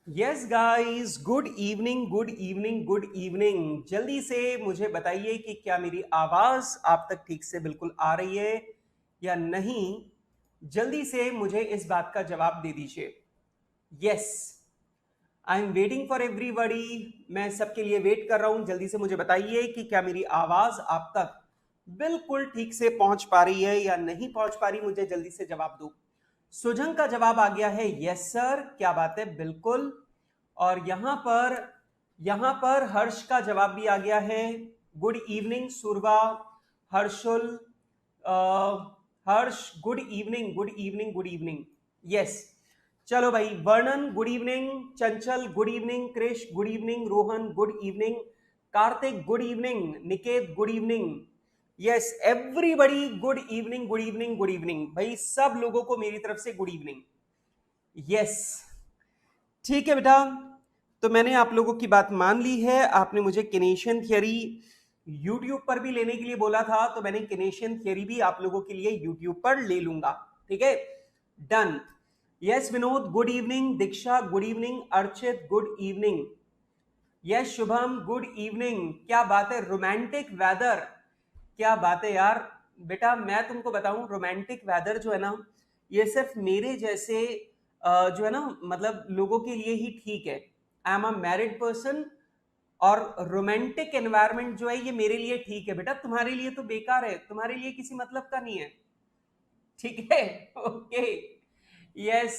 Yes guys, good evening good evening good evening. जल्दी से मुझे बताइए कि क्या मेरी आवाज आप तक ठीक से बिल्कुल आ रही है या नहीं। जल्दी से मुझे इस बात का जवाब दे दीजिए। Yes, I am waiting for everybody. मैं सबके लिए वेट कर रहा हूं। जल्दी से मुझे बताइए कि क्या मेरी आवाज आप तक बिल्कुल ठीक से पहुंच पा रही है या नहीं पहुंच पा रही। मुझे जल्दी से जवाब दो। सुजन का जवाब आ गया है यस सर, क्या बात है, बिल्कुल। और यहां पर हर्ष का जवाब भी आ गया है। Good evening Surva, Harshul, uh, Harsh, good evening good evening good evening. Yes, चलो भाई। Varnan good evening, Chanchal good evening, Krish good evening, Rohan good evening, Kartik good evening, Niket good evening. Yes everybody, good evening good evening good evening भाई, सब लोगों को मेरी तरफ से गुड इवनिंग। यस, ठीक है बेटा। तो मैंने आप लोगों की बात मान ली है। आपने मुझे किनेशियन थियरी यूट्यूब पर भी लेने के लिए बोला था, तो मैंने किनेशियन थियरी भी आप लोगों के लिए यूट्यूब पर ले लूंगा। ठीक है, done. Yes Vinod good evening, Diksha good evening, Archit good evening, yes Shubham good evening. क्या बात है, रोमांटिक वेदर, क्या बात है यार। बेटा मैं तुमको बताऊं, रोमांटिक वेदर जो है ना, ये सिर्फ मेरे जैसे जो है ना, मतलब लोगों के लिए ही ठीक है। I am a married person, और रोमांटिक एनवायरनमेंट जो है ये मेरे लिए ठीक है बेटा। तुम्हारे लिए तो बेकार है, तुम्हारे लिए किसी मतलब का नहीं है। ठीक है, ओके। यस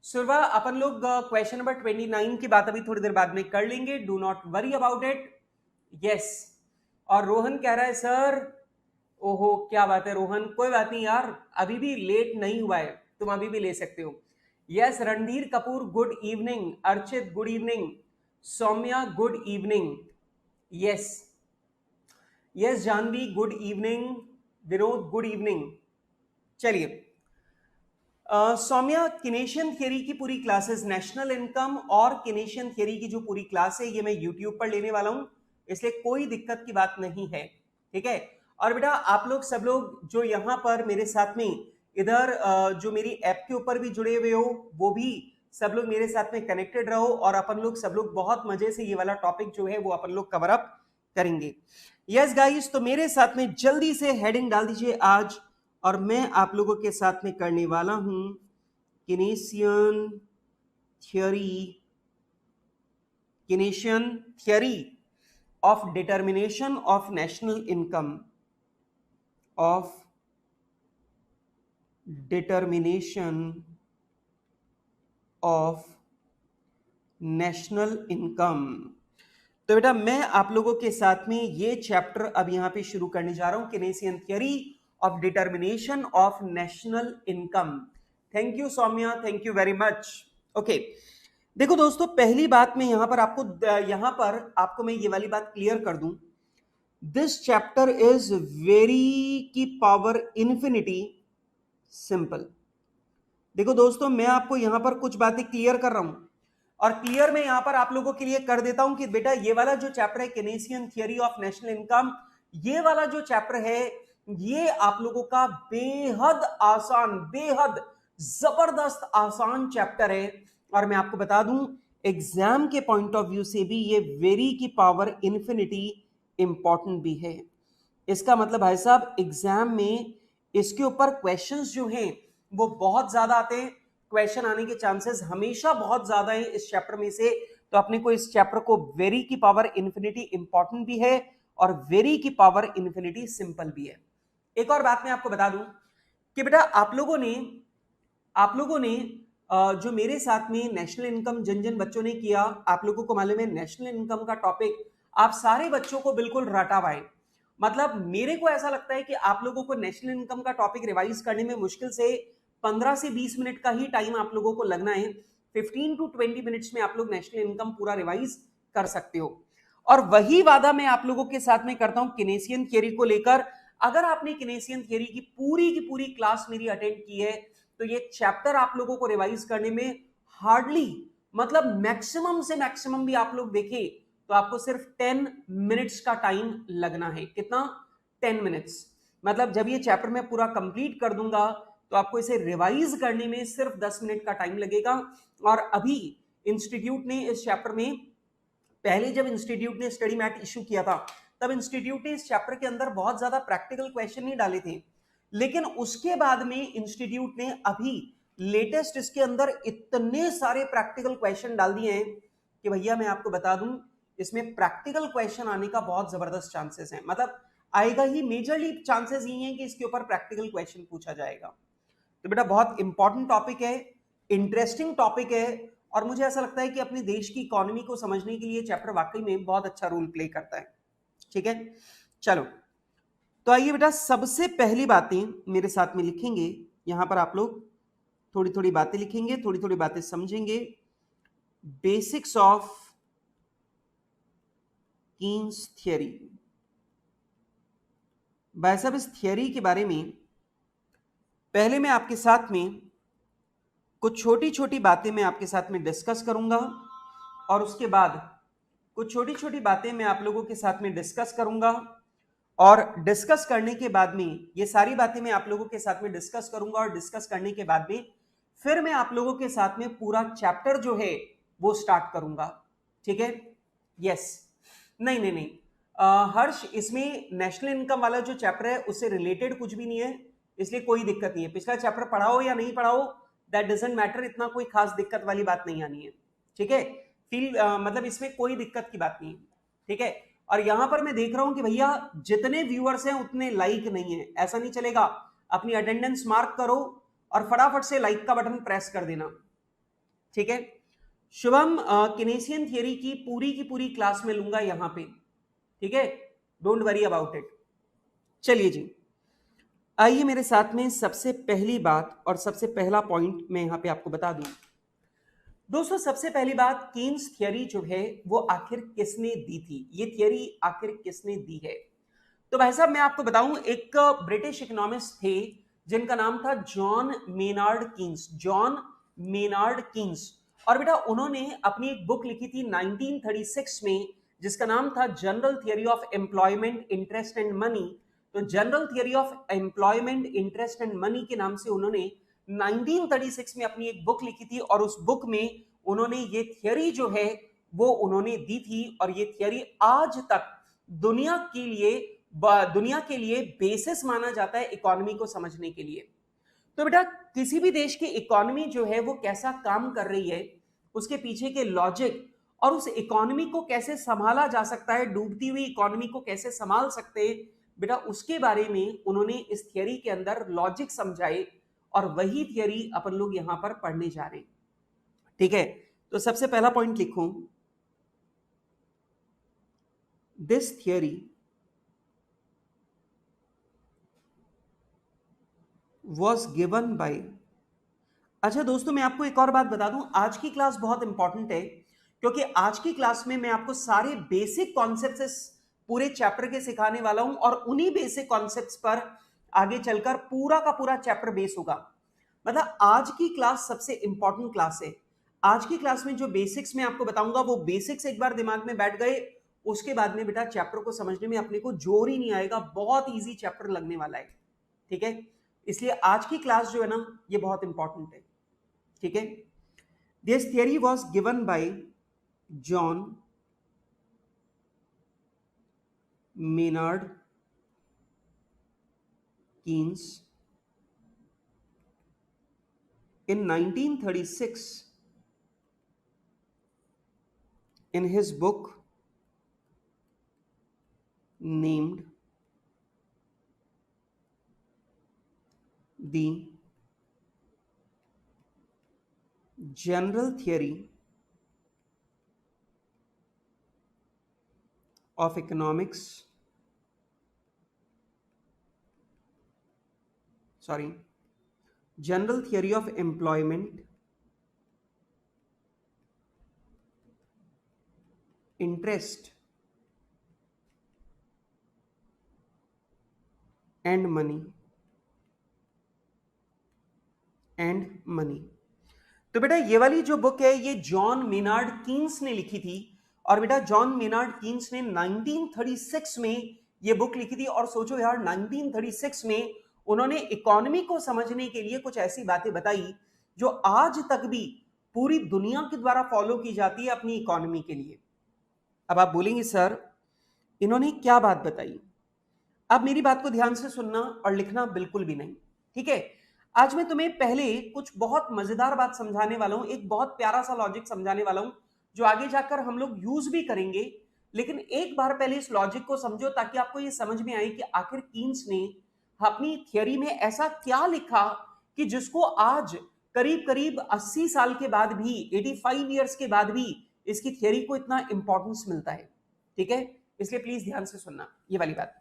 सुरभा, अपन लोग क्वेश्चन नंबर 29 की बात अभी थोड़ी देर बाद में कर लेंगे, do not worry about it. Yes, और रोहन कह रहा है सर, ओहो क्या बात है रोहन, कोई बात नहीं यार, अभी भी लेट नहीं हुआ है, तुम अभी भी ले सकते हो। Yes Randhir Kapoor good evening, Archit good evening, Saumya good evening. Yes, yes Janvi good evening, Vinod good evening. चलिए, सौम्या, किनेशियन थियरी की पूरी क्लासेस, नेशनल इनकम और किनेशियन थियरी की जो पूरी क्लास है ये मैं यूट्यूब पर लेने वाला हूं, इसलिए कोई दिक्कत की बात नहीं है। ठीक है, और बेटा आप लोग सब लोग जो यहाँ पर मेरे साथ में इधर जो मेरी ऐप के ऊपर भी जुड़े हुए हो, वो भी सब लोग मेरे साथ में कनेक्टेड रहो, और अपन लोग सब लोग बहुत मजे से ये वाला टॉपिक जो है वो अपन लोग कवर अप करेंगे। यस गाइस, तो मेरे साथ में जल्दी से हेडिंग डाल दीजिए आज, और मैं आप लोगों के साथ में करने वाला हूं Keynesian theory, Keynesian theory of determination of national income, of determination of national income. तो बेटा मैं आप लोगों के साथ में ये चैप्टर अब यहां पे शुरू करने जा रहा हूं, Keynesian theory of determination of national income. Thank you Saumya, thank you very much. Okay, देखो दोस्तों, पहली बात मैं यहां पर आपको मैं ये वाली बात क्लियर कर दूं, दिस चैप्टर इज वेरी की पावर इन्फिनिटी सिंपल। देखो दोस्तों, मैं आपको यहां पर कुछ बातें क्लियर कर रहा हूं, और क्लियर मैं यहां पर आप लोगों के लिए कर देता हूं कि बेटा ये वाला जो चैप्टर है केनेशियन थियरी ऑफ नेशनल इनकम, ये वाला जो चैप्टर है ये आप लोगों का बेहद आसान, बेहद जबरदस्त आसान चैप्टर है। और मैं आपको बता दूं, एग्जाम के पॉइंट ऑफ व्यू से भी ये वेरी की पावर इन्फिनिटी इंपॉर्टेंट भी है। इसका मतलब भाई साहब, एग्जाम में इसके ऊपर क्वेश्चंस जो हैं वो बहुत ज्यादा आते हैं, क्वेश्चन आने के चांसेस हमेशा बहुत ज्यादा हैं इस चैप्टर में से। तो अपने को इस चैप्टर को वेरी की पावर इन्फिनिटी इंपॉर्टेंट भी है, और वेरी की पावर इन्फिनिटी सिंपल भी है। एक और बात मैं आपको बता दूं कि बेटा आप लोगों ने जो मेरे साथ में नेशनल इनकम जिन जिन बच्चों ने किया, आप लोगों को मालूम है नेशनल इनकम का टॉपिक आप सारे बच्चों को बिल्कुल रटा हुआ है। मतलब मेरे को ऐसा लगता है कि आप लोगों को नेशनल इनकम का टॉपिक रिवाइज करने में मुश्किल से 15 से 20 मिनट का ही टाइम आप लोगों को लगना है। 15 टू 20 मिनट्स में आप लोग नेशनल इनकम पूरा रिवाइज कर सकते हो। और वही वादा मैं आप लोगों के साथ में करता हूं किनेशियन थियरी को लेकर। अगर आपने किनेशियन थियरी की पूरी क्लास मेरी अटेंड की है, तो ये चैप्टर आप लोगों को रिवाइज करने में हार्डली, मतलब मैक्सिमम से मैक्सिमम भी आप लोग देखें तो आपको सिर्फ 10 मिनट्स का टाइम लगना है। कितना? 10 मिनट्स। मतलब जब ये चैप्टर मैं पूरा कंप्लीट कर दूंगा तो आपको इसे रिवाइज करने में सिर्फ 10 मिनट का टाइम लगेगा। और अभी इंस्टीट्यूट ने इस चैप्टर में, पहले जब इंस्टीट्यूट ने स्टडी मैट इशू किया था तब इंस्टीट्यूट ने इस चैप्टर के अंदर बहुत ज्यादा प्रैक्टिकल क्वेश्चन नहीं डाले थे, लेकिन उसके बाद में इंस्टीट्यूट ने अभी लेटेस्ट इसके अंदर इतने सारे प्रैक्टिकल क्वेश्चन डाल दिए हैं कि भैया मैं आपको बता दूं इसमें प्रैक्टिकल क्वेश्चन आने का बहुत जबरदस्त चांसेस है, मतलब आएगा ही, मेजरली चांसेस यही हैं कि इसके ऊपर प्रैक्टिकल क्वेश्चन पूछा जाएगा। तो बेटा बहुत इंपॉर्टेंट टॉपिक है, इंटरेस्टिंग टॉपिक है, और मुझे ऐसा लगता है कि अपने देश की इकोनॉमी को समझने के लिए चैप्टर वाकई में बहुत अच्छा रोल प्ले करता है। ठीक है, चलो तो आइए बेटा, सबसे पहली बातें मेरे साथ में लिखेंगे, यहां पर आप लोग थोड़ी थोड़ी बातें लिखेंगे, थोड़ी थोड़ी बातें समझेंगे। Basics of Keynes theory. भाई साहब इस थियरी के बारे में पहले मैं आपके साथ में कुछ छोटी छोटी बातें मैं आपके साथ में डिस्कस करूंगा, और उसके बाद कुछ छोटी छोटी बातें मैं आप लोगों के साथ में डिस्कस करूंगा, और डिस्कस करने के बाद में ये सारी बातें मैं आप लोगों के साथ में डिस्कस करूंगा, और डिस्कस करने के बाद में फिर मैं आप लोगों के साथ में पूरा चैप्टर जो है वो स्टार्ट करूंगा। ठीक है, यस, नहीं नहीं नहीं हर्ष, इसमें नेशनल इनकम वाला जो चैप्टर है उससे रिलेटेड कुछ भी नहीं है, इसलिए कोई दिक्कत नहीं है। पिछला चैप्टर पढ़ाओ या नहीं पढ़ाओ दैट डजंट मैटर, इतना कोई खास दिक्कत वाली बात नहीं आनी है। ठीक है, मतलब इसमें कोई दिक्कत की बात नहीं है। ठीक है, और यहां पर मैं देख रहा हूं कि भैया जितने व्यूअर्स हैं उतने लाइक नहीं है, ऐसा नहीं चलेगा। अपनी अटेंडेंस मार्क करो और फटाफट से लाइक का बटन प्रेस कर देना। ठीक है, शुभम किनेसियन थियरी की पूरी क्लास में लूंगा यहां पे। ठीक है, डोंट वरी अबाउट इट। चलिए जी, आइए मेरे साथ में सबसे पहली बात और सबसे पहला पॉइंट मैं यहां पे आपको बता दूं। दोस्तों सबसे पहली बात, कीन्स थियरी जो है वो आखिर किसने दी थी, ये थियरी आखिर किसने दी है? तो भाई साहब मैं आपको बताऊं, एक ब्रिटिश इकोनॉमिस्ट थे जिनका नाम था John Maynard Keynes, John Maynard Keynes. और बेटा उन्होंने अपनी एक बुक लिखी थी 1936 में जिसका नाम था general theory of employment, interest and money. तो general theory of employment, interest and money के नाम से उन्होंने 1936 में अपनी एक बुक लिखी थी, और उस बुक में उन्होंने ये थियरी जो है वो उन्होंने दी थी, और ये थियरी आज तक दुनिया के लिए बेसिस माना जाता है इकोनॉमी को समझने के लिए। तो बेटा किसी भी देश की इकोनॉमी जो है वो कैसा काम कर रही है, उसके पीछे के लॉजिक, और उस इकोनॉमी को कैसे संभाला जा सकता है, डूबती हुई इकोनॉमी को कैसे संभाल सकते हैं, बेटा उसके बारे में उन्होंने इस थियरी के अंदर लॉजिक समझाए, और वही थियरी अपन लोग यहां पर पढ़ने जा रहे हैं। ठीक है, तो सबसे पहला पॉइंट लिखूं, this theory was given by। अच्छा दोस्तों मैं आपको एक और बात बता दूं, आज की क्लास बहुत इंपॉर्टेंट है क्योंकि आज की क्लास में मैं आपको सारे बेसिक कॉन्सेप्ट्स पूरे चैप्टर के सिखाने वाला हूं, और उन्हीं बेसिक कॉन्सेप्ट्स पर आगे चलकर पूरा का पूरा चैप्टर बेस होगा। मतलब आज की क्लास सबसे इंपॉर्टेंट क्लास है। आज की क्लास में जो बेसिक्स मैं आपको बताऊंगा वो बेसिक्स एक बार दिमाग में बैठ गए, उसके बाद में बेटा चैप्टर को समझने में अपने को जोर ही नहीं आएगा, बहुत ईजी चैप्टर लगने वाला है। ठीक है, इसलिए आज की क्लास जो है ना ये बहुत इंपॉर्टेंट है। ठीक है, this theory was given by John Maynard Keynes in 1936 in his book named The General Theory of Economics, General Theory of Employment, Interest and Money तो बेटा ये वाली जो बुक है ये जॉन मेनार्ड कीन्स ने लिखी थी, और बेटा जॉन मेनार्ड कीन्स ने 1936 में ये बुक लिखी थी। और सोचो यार 1936 में उन्होंने इकोनॉमी को समझने के लिए कुछ ऐसी बातें बताई जो आज तक भी पूरी दुनिया के द्वारा फॉलो की जाती है अपनी इकोनॉमी के लिए। अब आप बोलेंगे सर इन्होंने क्या बात बताई। अब मेरी बात को ध्यान से सुनना और लिखना बिल्कुल भी नहीं, ठीक है। आज मैं तुम्हें पहले कुछ बहुत मजेदार बात समझाने वाला हूं, एक बहुत प्यारा सा लॉजिक समझाने वाला हूं जो आगे जाकर हम लोग यूज भी करेंगे। लेकिन एक बार पहले इस लॉजिक को समझो ताकि आपको यह समझ में आए कि आखिर कीन्स ने अपनी थियोरी में ऐसा क्या लिखा कि जिसको आज करीब करीब 80 साल के बाद भी, 85 ईयर्स के बाद भी इसकी थियोरी को इतना इंपॉर्टेंस मिलता है, ठीक है। इसलिए प्लीज ध्यान से सुनना ये वाली बात।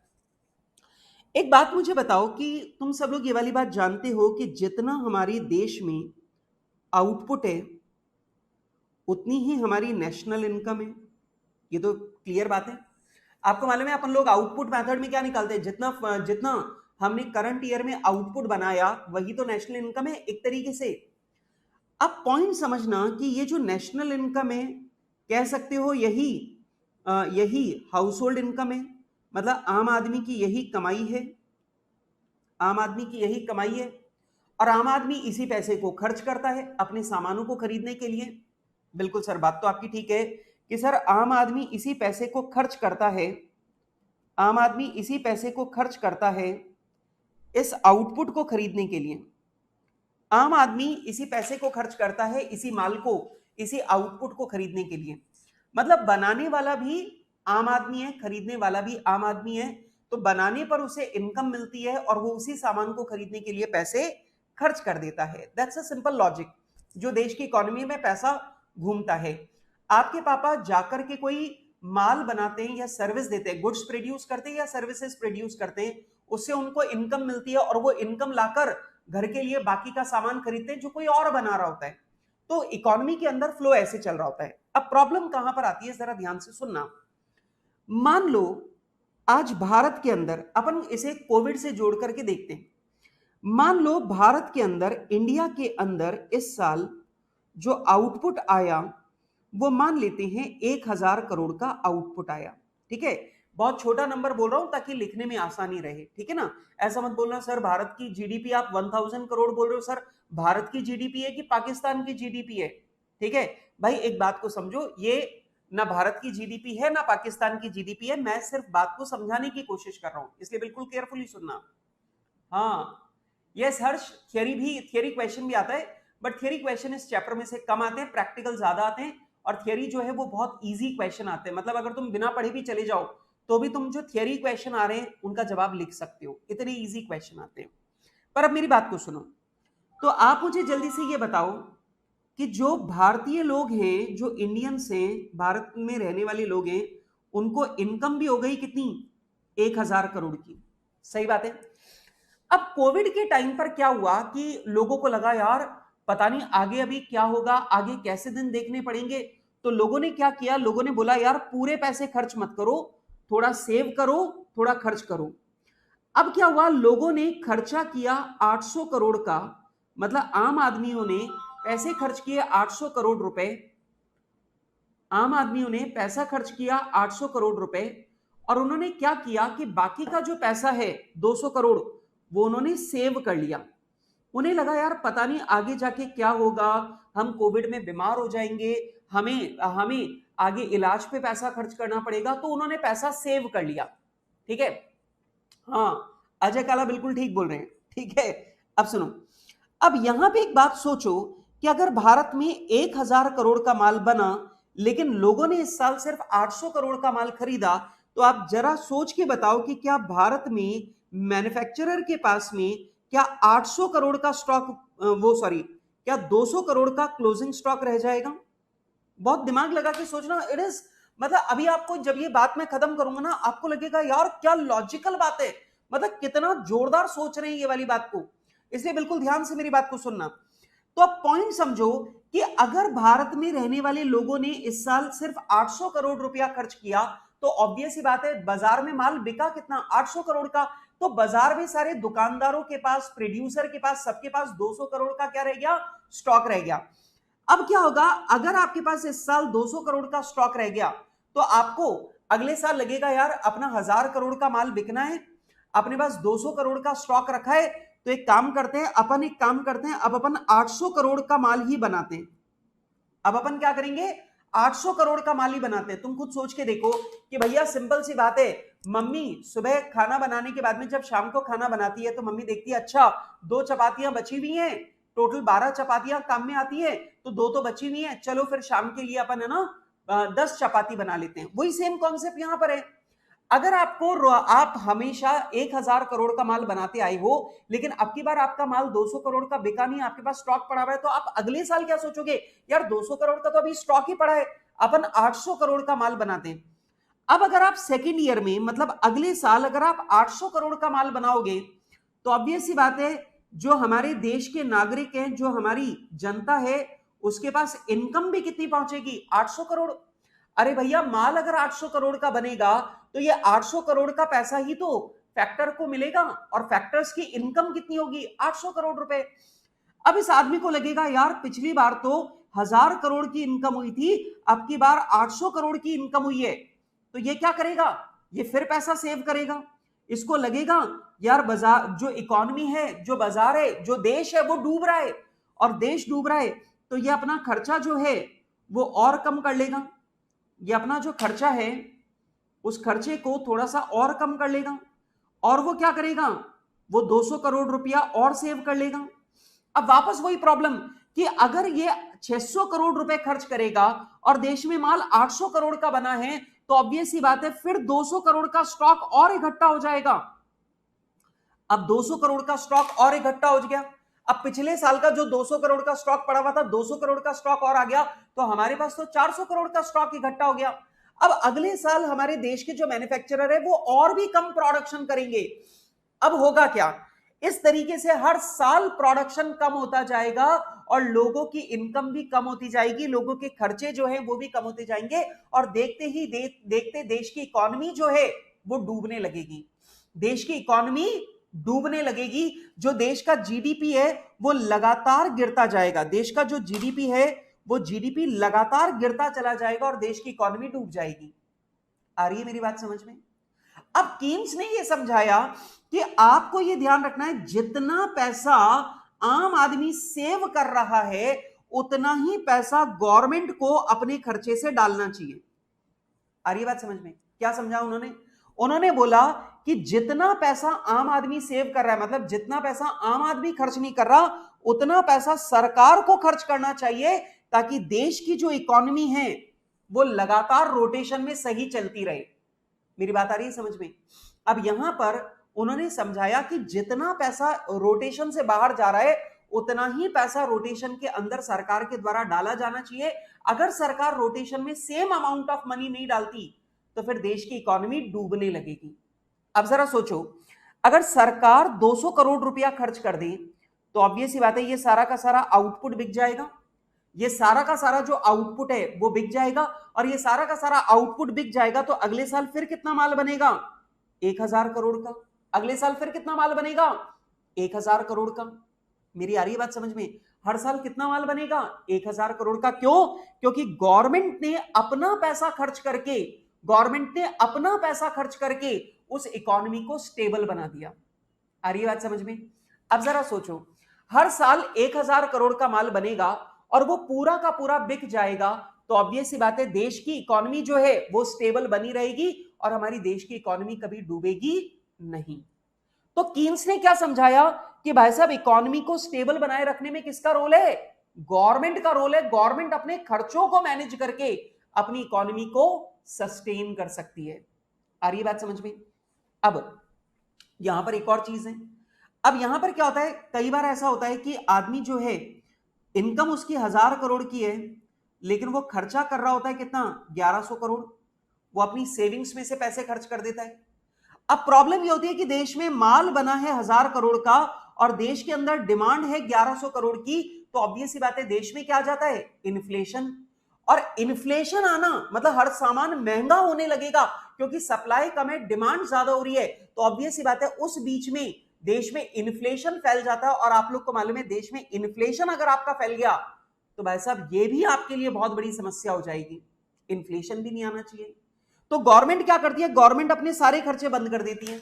एक बात मुझे बताओ कि तुम सब लोग ये वाली बात जानते हो कि जितना हमारे देश में आउटपुट है उतनी ही हमारी नेशनल इनकम है। ये तो क्लियर बात है। आपको मालूम है अपन लोग आउटपुट मेथड में क्या निकालते हैं, जितना जितना हमने करंट ईयर में आउटपुट बनाया वही तो नेशनल इनकम है एक तरीके से। अब पॉइंट समझना कि ये जो नेशनल इनकम है कह सकते हो यही हाउस होल्ड इनकम है, मतलब आम आदमी की यही कमाई है, आम आदमी की यही कमाई है। और आम आदमी इसी पैसे को खर्च करता है अपने सामानों को खरीदने के लिए। बिल्कुल सर, बात तो आपकी ठीक है कि सर आम आदमी इसी पैसे को खर्च करता है, आम आदमी इसी पैसे को खर्च करता है इस आउटपुट को खरीदने के लिए। आम आदमी इसी पैसे को खर्च करता है इसी माल को, इसी आउटपुट को खरीदने के लिए। मतलब बनाने वाला भी आम आदमी है, खरीदने वाला भी आम आदमी है। तो बनाने पर उसे इनकम मिलती है और वो उसी सामान को खरीदने के लिए पैसे खर्च कर देता है। दैट्स अ सिंपल लॉजिक जो देश की इकोनॉमी में पैसा घूमता है। आपके पापा जाकर के कोई माल बनाते हैं या सर्विस देते हैं, गुड्स प्रोड्यूस करते हैं या सर्विसेज प्रोड्यूस करते हैं, उससे उनको इनकम मिलती है और वो इनकम लाकर घर के लिए बाकी का सामान खरीदते हैं जो कोई और बना रहा होता है। तो इकोनॉमी के अंदर फ्लो ऐसे चल रहा होता है। अब प्रॉब्लम कहां पर आती है जरा ध्यान से सुनना। मान लो आज भारत के अंदर, अपन इसे कोविड से जोड़ करके देखते हैं। मान लो भारत के अंदर, इंडिया के अंदर इस साल जो आउटपुट आया वो मान लेते हैं 1000 करोड़ का आउटपुट आया, ठीक है। बहुत छोटा नंबर बोल रहा हूं ताकि लिखने में आसानी रहे, ठीक है ना। ऐसा मत बोलना सर भारत की जीडीपी आप 1000 करोड़ बोल रहे हो। सर भारत की जीडीपी है कि पाकिस्तान की जीडीपी है, ठीक है। भाई एक बात को समझो, ये ना भारत की जीडीपी है ना पाकिस्तान की जीडीपी है। मैं सिर्फ बात को समझाने की कोशिश कर रहा हूं, इसलिए बिल्कुल केयरफुली सुनना। हाँ यस हर्ष, थियरी क्वेश्चन भी आता है, बट थियरी क्वेश्चन इस चैप्टर में से कम आते हैं, प्रैक्टिकल ज्यादा आते हैं। और थियरी जो है वो बहुत इजी क्वेश्चन आते हैं, मतलब अगर तुम बिना पढ़े भी चले जाओ तो भी तुम जो थियरी क्वेश्चन आ रहे हैं उनका जवाब लिख सकते हो, इतने इजी क्वेश्चन आते हैं। पर अब मेरी बात को सुनो, तो आप मुझे जल्दी से ये बताओ कि जो भारतीय लोग हैं, जो इंडियंस हैं, भारत में रहने वाले लोग हैं, उनको इनकम भी हो गई कितनी, 1000 करोड़ की। सही बात है। अब कोविड के टाइम पर क्या हुआ कि लोगों को लगा यार पता नहीं आगे अभी क्या होगा, आगे कैसे दिन देखने पड़ेंगे। तो लोगों ने क्या किया, लोगों ने बोला यार पूरे पैसे खर्च मत करो, थोड़ा सेव करो, थोड़ा खर्च करो। अब क्या हुआ, लोगों ने खर्चा किया 800 करोड़ का, मतलब आम आदमियों ने पैसे खर्च किए 800 करोड़ रुपए। आम आदमियों ने पैसा खर्च किया 800 करोड़ रुपए। और उन्होंने क्या किया कि बाकी का जो पैसा है 200 करोड़ वो उन्होंने सेव कर लिया। उन्हें लगा यार पता नहीं आगे जाके क्या होगा, हम कोविड में बीमार हो जाएंगे, हमें हमें आगे इलाज पे पैसा खर्च करना पड़ेगा, तो उन्होंने पैसा सेव कर लिया, ठीक है। हाँ अजय काला बिल्कुल ठीक बोल रहे हैं, ठीक है। अब सुनो, अब यहां पे एक बात सोचो कि अगर भारत में 1000 करोड़ का माल बना लेकिन लोगों ने इस साल सिर्फ 800 करोड़ का माल खरीदा, तो आप जरा सोच के बताओ कि क्या भारत में मैन्युफैक्चरर के पास में क्या 800 करोड़ का स्टॉक, क्या 200 करोड़ का क्लोजिंग स्टॉक रह जाएगा। बहुत दिमाग लगा के सोचना, इट इज, मतलब अभी आपको जब ये बात मैं खत्म करूंगा ना आपको लगेगा यार क्या लॉजिकल बात है, मतलब कितना जोरदार सोच रहे हैं ये वाली बात को। इसलिए बिल्कुल ध्यान से मेरी बात को सुनना। तो अब पॉइंट समझो कि अगर भारत में रहने वाले लोगों ने इस साल सिर्फ 800 करोड़ रुपया खर्च किया तो ऑब्वियस ही बात है बाजार में माल बिका कितना, 800 करोड़ का। तो बाजार में सारे दुकानदारों के पास, प्रोड्यूसर के पास, सबके पास 200 करोड़ का क्या रह गया, स्टॉक रह गया। अब क्या होगा, अगर आपके पास इस साल 200 करोड़ का स्टॉक रह गया तो आपको अगले साल लगेगा यार अपना 1000 करोड़ का माल बिकना है, अपने पास 200 करोड़ का स्टॉक रखा है, तो एक काम करते हैं, अब अपन 800 करोड़ का माल ही बनाते हैं। अब अपन क्या करेंगे, 800 करोड़ का माल ही बनाते हैं। तुम खुद सोच के देखो कि भैया सिंपल सी बात है, मम्मी सुबह खाना बनाने के बाद में जब शाम को खाना बनाती है तो मम्मी देखती है अच्छा 2 चपातियां बची हुई हैं, टोटल 12 चपातियां काम में आती है, तो 2 तो बची हुई हैं, चलो फिर शाम के लिए अपन है ना 10 चपाती बना लेते हैं। वही सेम कॉन्सेप्ट यहां पर है। अगर आप हमेशा 1000 करोड़ का माल बनाते आए हो, लेकिन अब की बार आपका माल 200 करोड़ का बिका नहीं, आपके पास स्टॉक पड़ा हुआ है, तो आप अगले साल क्या सोचोगे, यार 200 करोड़ का तो अभी स्टॉक ही पड़ा है, अपन 800 करोड़ का माल बनाते हैं। अब अगर आप सेकेंड ईयर में मतलब अगले साल अगर आप 800 करोड़ का माल बनाओगे, तो ऑब्वियस सी बात है जो हमारे देश के नागरिक हैं, जो हमारी जनता है, उसके पास इनकम भी कितनी पहुंचेगी, 800 करोड़। अरे भैया माल अगर 800 करोड़ का बनेगा तो ये 800 करोड़ का पैसा ही तो फैक्टर को मिलेगा, और फैक्टर्स की इनकम कितनी होगी, 800 करोड़ रुपए। अब इस आदमी को लगेगा यार पिछली बार तो 1000 करोड़ की इनकम हुई थी, अब की बार 800 करोड़ की इनकम हुई है, तो ये क्या करेगा, ये फिर पैसा सेव करेगा। इसको लगेगा यार बाजार, जो इकोनॉमी है, जो बाजार है, जो देश है वो डूब रहा है, और देश डूब रहा है तो ये अपना खर्चा जो है वो और कम कर लेगा, ये अपना जो खर्चा है उस खर्चे को थोड़ा सा और कम कर लेगा, और वो क्या करेगा, वो 200 करोड़ रुपया और सेव कर लेगा। अब वापस वही प्रॉब्लम कि अगर ये 600 करोड़ रुपए खर्च करेगा और देश में माल 800 करोड़ का बना है, तो ऑब्वियस सी बात है फिर 200 करोड़ का स्टॉक और इकट्ठा हो जाएगा। अब 200 करोड़ का स्टॉक और इकट्ठा हो गया, अब पिछले साल का जो 200 करोड़ का स्टॉक पड़ा हुआ था, 200 करोड़ का स्टॉक और आ गया, तो हमारे पास तो 400 करोड़ का स्टॉक इकट्ठा हो गया। अब अगले साल हमारे देश के जो मैन्युफैक्चरर है वो और भी कम प्रोडक्शन करेंगे। अब होगा क्या, इस तरीके से हर साल प्रोडक्शन कम होता जाएगा और लोगों की इनकम भी कम होती जाएगी, लोगों के खर्चे जो हैं वो भी कम होते जाएंगे, और देखते ही देखते देश की इकोनॉमी जो है वो डूबने लगेगी। देश की इकोनॉमी डूबने लगेगी, जो देश का जीडीपी है वो लगातार गिरता जाएगा, देश का जो जीडीपी है वो जीडीपी लगातार गिरता चला जाएगा और देश की इकोनॉमी डूब जाएगी। आ रही है मेरी बात समझ में? अब कीन्स ने यह समझाया कि आपको यह ध्यान रखना है, जितना पैसा आम आदमी सेव कर रहा है उतना ही पैसा गवर्नमेंट को अपने खर्चे से डालना चाहिए। आ रही बात समझ में? क्या समझा उन्होंने? उन्होंने बोला कि जितना पैसा आम आदमी सेव कर रहा है, मतलब जितना पैसा आम आदमी खर्च नहीं कर रहा, उतना पैसा सरकार को खर्च करना चाहिए, ताकि देश की जो इकोनॉमी है वो लगातार रोटेशन में सही चलती रहे। मेरी बात आ रही है समझ में? अब यहां पर उन्होंने समझाया कि जितना पैसा रोटेशन से बाहर जा रहा है उतना ही पैसा रोटेशन के अंदर सरकार के द्वारा डाला जाना चाहिए। अगर सरकार रोटेशन में सेम अमाउंट ऑफ मनी नहीं डालती तो फिर देश की इकोनॉमी डूबने लगेगी। अब जरा सोचो, अगर सरकार 200 करोड़ रुपया खर्च कर दे तो ऑब्वियस ही बात है ये सारा का सारा आउटपुट बिक जाएगा, ये सारा का सारा जो आउटपुट है वो बिक जाएगा, और ये सारा का सारा आउटपुट बिक जाएगा तो अगले साल फिर कितना माल बनेगा, 1000 करोड़ का। अगले साल फिर कितना माल बनेगा, 1000 करोड़ का। मेरी आ रही है बात समझ में? हर साल कितना माल बनेगा, 1000 करोड़ का। क्यों? क्योंकि गवर्नमेंट ने अपना पैसा खर्च करके उस इकोनॉमी को स्टेबल बना दिया। आ रही है बात समझ में? अब जरा सोचो, हर साल 1000 करोड़ का माल बनेगा और वो पूरा का पूरा बिक जाएगा, तो ऑब्वियस सी बात है देश की इकोनॉमी जो है वो स्टेबल बनी रहेगी और हमारी देश की इकोनॉमी कभी डूबेगी नहीं। तो कीन्स ने क्या समझाया कि भाई साहब इकोनॉमी को स्टेबल बनाए रखने में किसका रोल है, गवर्नमेंट का रोल है। गवर्नमेंट अपने खर्चों को मैनेज करके अपनी इकोनॉमी को सस्टेन कर सकती है। आ रही है बात समझ में? अब यहां पर एक और चीज है। अब यहां पर क्या होता है, कई बार ऐसा होता है कि आदमी जो है इनकम उसकी 1000 करोड़ की है, लेकिन वो खर्चा कर रहा होता है कितना, 1100 करोड़। वो अपनी सेविंग्स में से पैसे खर्च कर देता है। अब प्रॉब्लम ये होती है कि देश में माल बना है 1000 करोड़ का और देश के अंदर डिमांड है 1100 करोड़ की, तो ऑब्वियस सी बात है देश में क्या आ जाता है, इन्फ्लेशन। और इन्फ्लेशन आना मतलब हर सामान महंगा होने लगेगा, क्योंकि सप्लाई कम है, डिमांड ज्यादा हो रही है, तो ऑब्वियस सी बात है उस बीच में देश में इन्फ्लेशन फैल जाता है। और आप लोग को मालूम है देश में इन्फ्लेशन अगर आपका फैल गया तो भाई साहब ये भी आपके लिए बहुत बड़ी समस्या हो जाएगी। इन्फ्लेशन भी नहीं आना चाहिए। तो गवर्नमेंट क्या करती है, गवर्नमेंट अपने सारे खर्चे बंद कर देती है।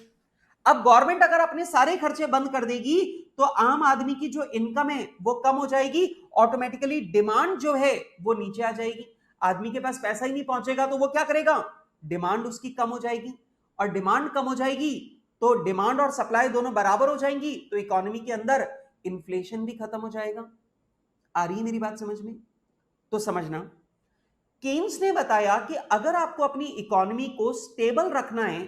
अब गवर्नमेंट अगर अपने सारे खर्चे बंद कर देगी तो आम आदमी की जो इनकम है वो कम हो जाएगी, ऑटोमेटिकली डिमांड जो है वो नीचे आ जाएगी। आदमी के पास पैसा ही नहीं पहुंचेगा तो वो क्या करेगा, डिमांड उसकी कम हो जाएगी, और डिमांड कम हो जाएगी तो डिमांड और सप्लाई दोनों बराबर हो जाएंगी, तो इकोनॉमी के अंदर इन्फ्लेशन भी खत्म हो जाएगा। आ रही है मेरी बात समझ में? तो समझना, केन्स ने बताया कि अगर आपको अपनी इकोनॉमी को स्टेबल रखना है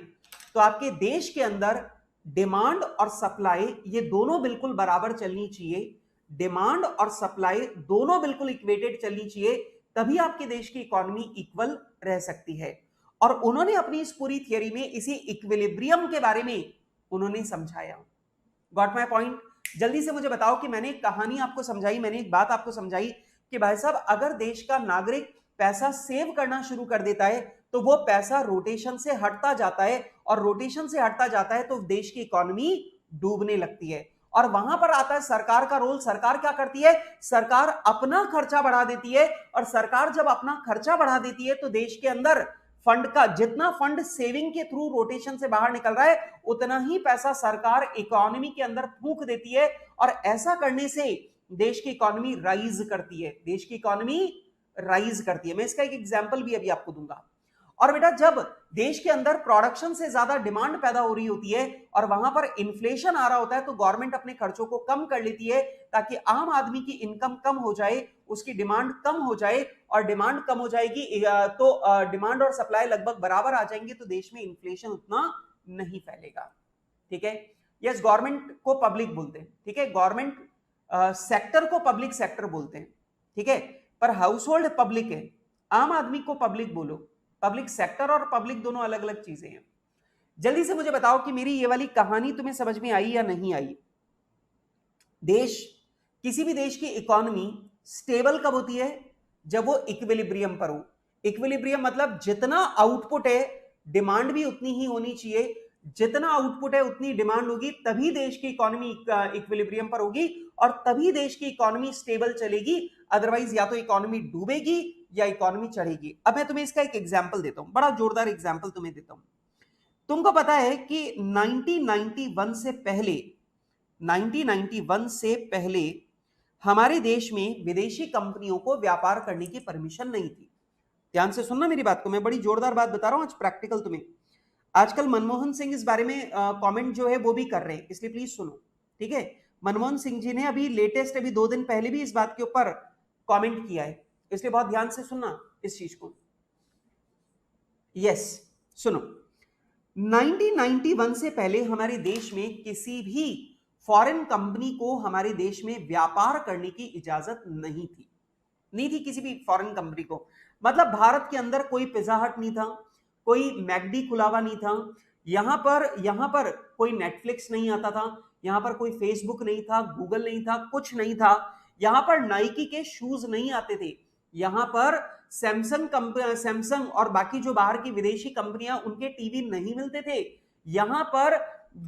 तो आपके देश के अंदर डिमांड और सप्लाई ये दोनों बिल्कुल बराबर चलनी चाहिए, डिमांड और सप्लाई दोनों बिल्कुल इक्वेटेड चलनी चाहिए, तभी आपके देश की इकोनॉमी इक्वल रह सकती है। और उन्होंने अपनी इस पूरी थियरी में इसी इक्विलिब्रियम के बारे में उन्होंने समझाया। Got my point? जल्दी से मुझे बताओ कि मैंने एक कहानी आपको समझाई, मैंने एक बात आपको समझाई कि भाई साहब अगर देश का नागरिक पैसा सेव करना शुरू कर देता है तो वो पैसा रोटेशन से हटता जाता है, और रोटेशन से हटता जाता है तो देश की इकोनॉमी डूबने लगती है। और वहां पर आता है सरकार का रोल। सरकार क्या करती है, सरकार अपना खर्चा बढ़ा देती है, और सरकार जब अपना खर्चा बढ़ा देती है तो देश के अंदर फंड का जितना फंड सेविंग के थ्रू रोटेशन से बाहर निकल रहा है उतना ही पैसा सरकार इकोनॉमी के अंदर फूंक देती है, और ऐसा करने से देश की इकोनॉमी राइज करती है, देश की इकोनॉमी राइज करती है। मैं इसका एक एग्जांपल भी अभी आपको दूंगा। और बेटा जब देश के अंदर प्रोडक्शन से ज्यादा डिमांड पैदा हो रही होती है और वहां पर इन्फ्लेशन आ रहा होता है तो गवर्नमेंट अपने खर्चों को कम कर लेती है ताकि आम आदमी की इनकम कम हो जाए, उसकी डिमांड कम हो जाए, और डिमांड कम हो जाएगी तो डिमांड और सप्लाई लगभग बराबर आ जाएंगे तो देश में इन्फ्लेशन उतना नहीं फैलेगा। ठीक है, यस, गवर्नमेंट को पब्लिक बोलते हैं, ठीक है, गवर्नमेंट सेक्टर को पब्लिक सेक्टर बोलते हैं, ठीक है, पर हाउस होल्ड पब्लिक है, आम आदमी को पब्लिक बोलो। पब्लिक सेक्टर और पब्लिक दोनों अलग अलग चीजें हैं। जल्दी से मुझे बताओ कि मेरी ये वाली कहानी तुम्हें समझ में आई या नहीं आई। देश, किसी भी देश की इकोनॉमी स्टेबल कब होती है, जब वो इक्विलिब्रियम पर हो। इक्विलिब्रियम मतलब जितना आउटपुट है डिमांड भी उतनी ही होनी चाहिए, जितना आउटपुट है उतनी डिमांड होगी, तभी देश की इकोनॉमी इक्विलिब्रियम पर होगी और तभी देश की इकोनॉमी स्टेबल चलेगी। अदरवाइज या तो इकोनॉमी डूबेगी या इकोनॉमी चढ़ेगी। अब मैं तुम्हें इसका एक एग्जांपल देता हूं, बड़ा जोरदार एग्जांपल तुम्हें देता हूं। तुमको पता है कि 1991 से पहले हमारे देश में विदेशी कंपनियों को व्यापार करने की परमिशन नहीं थी। ध्यान से सुनना मेरी बात को, मैं बड़ी जोरदार बात बता रहा हूं आज, प्रैक्टिकल तुम्हें। आजकल मनमोहन सिंह इस बारे में कमेंट जो है वो भी कर रहे हैं, इसलिए प्लीज सुनो, ठीक है। मनमोहन सिंह जी ने अभी लेटेस्ट, अभी 2 दिन पहले भी इस बात के ऊपर कमेंट किया है, इसलिए बहुत ध्यान से सुनना इस चीज को। यस, सुनो, 1991 से पहले हमारे देश में किसी भी फॉरेन कंपनी को हमारे देश में व्यापार करने की इजाजत नहीं थी किसी भी फॉरेन कंपनी को। मतलब भारत के अंदर कोई पिज्जा हट नहीं था, कोई मैकडी खुला हुआ नहीं था, यहां पर कोई नेटफ्लिक्स नहीं आता था, यहां पर कोई फेसबुक नहीं था, गूगल नहीं था, कुछ नहीं था, यहां पर नाइकी के शूज नहीं आते थे, यहां पर सैमसंग और बाकी जो बाहर की विदेशी कंपनियां उनके टीवी नहीं मिलते थे। यहां पर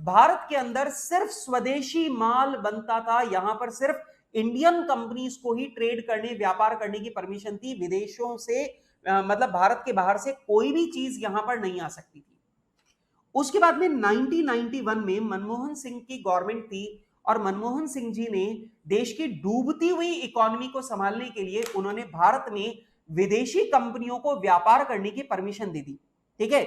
भारत के अंदर सिर्फ स्वदेशी माल बनता था, यहां पर सिर्फ इंडियन कंपनीज को ही ट्रेड करने, व्यापार करने की परमिशन थी। विदेशों से मतलब भारत के बाहर से कोई भी चीज यहां पर नहीं आ सकती थी। उसके बाद में 1991 में मनमोहन सिंह की गवर्नमेंट थी और मनमोहन सिंह जी ने देश की डूबती हुई इकोनॉमी को संभालने के लिए उन्होंने भारत में विदेशी कंपनियों को व्यापार करने की परमिशन दे दी। ठीक है,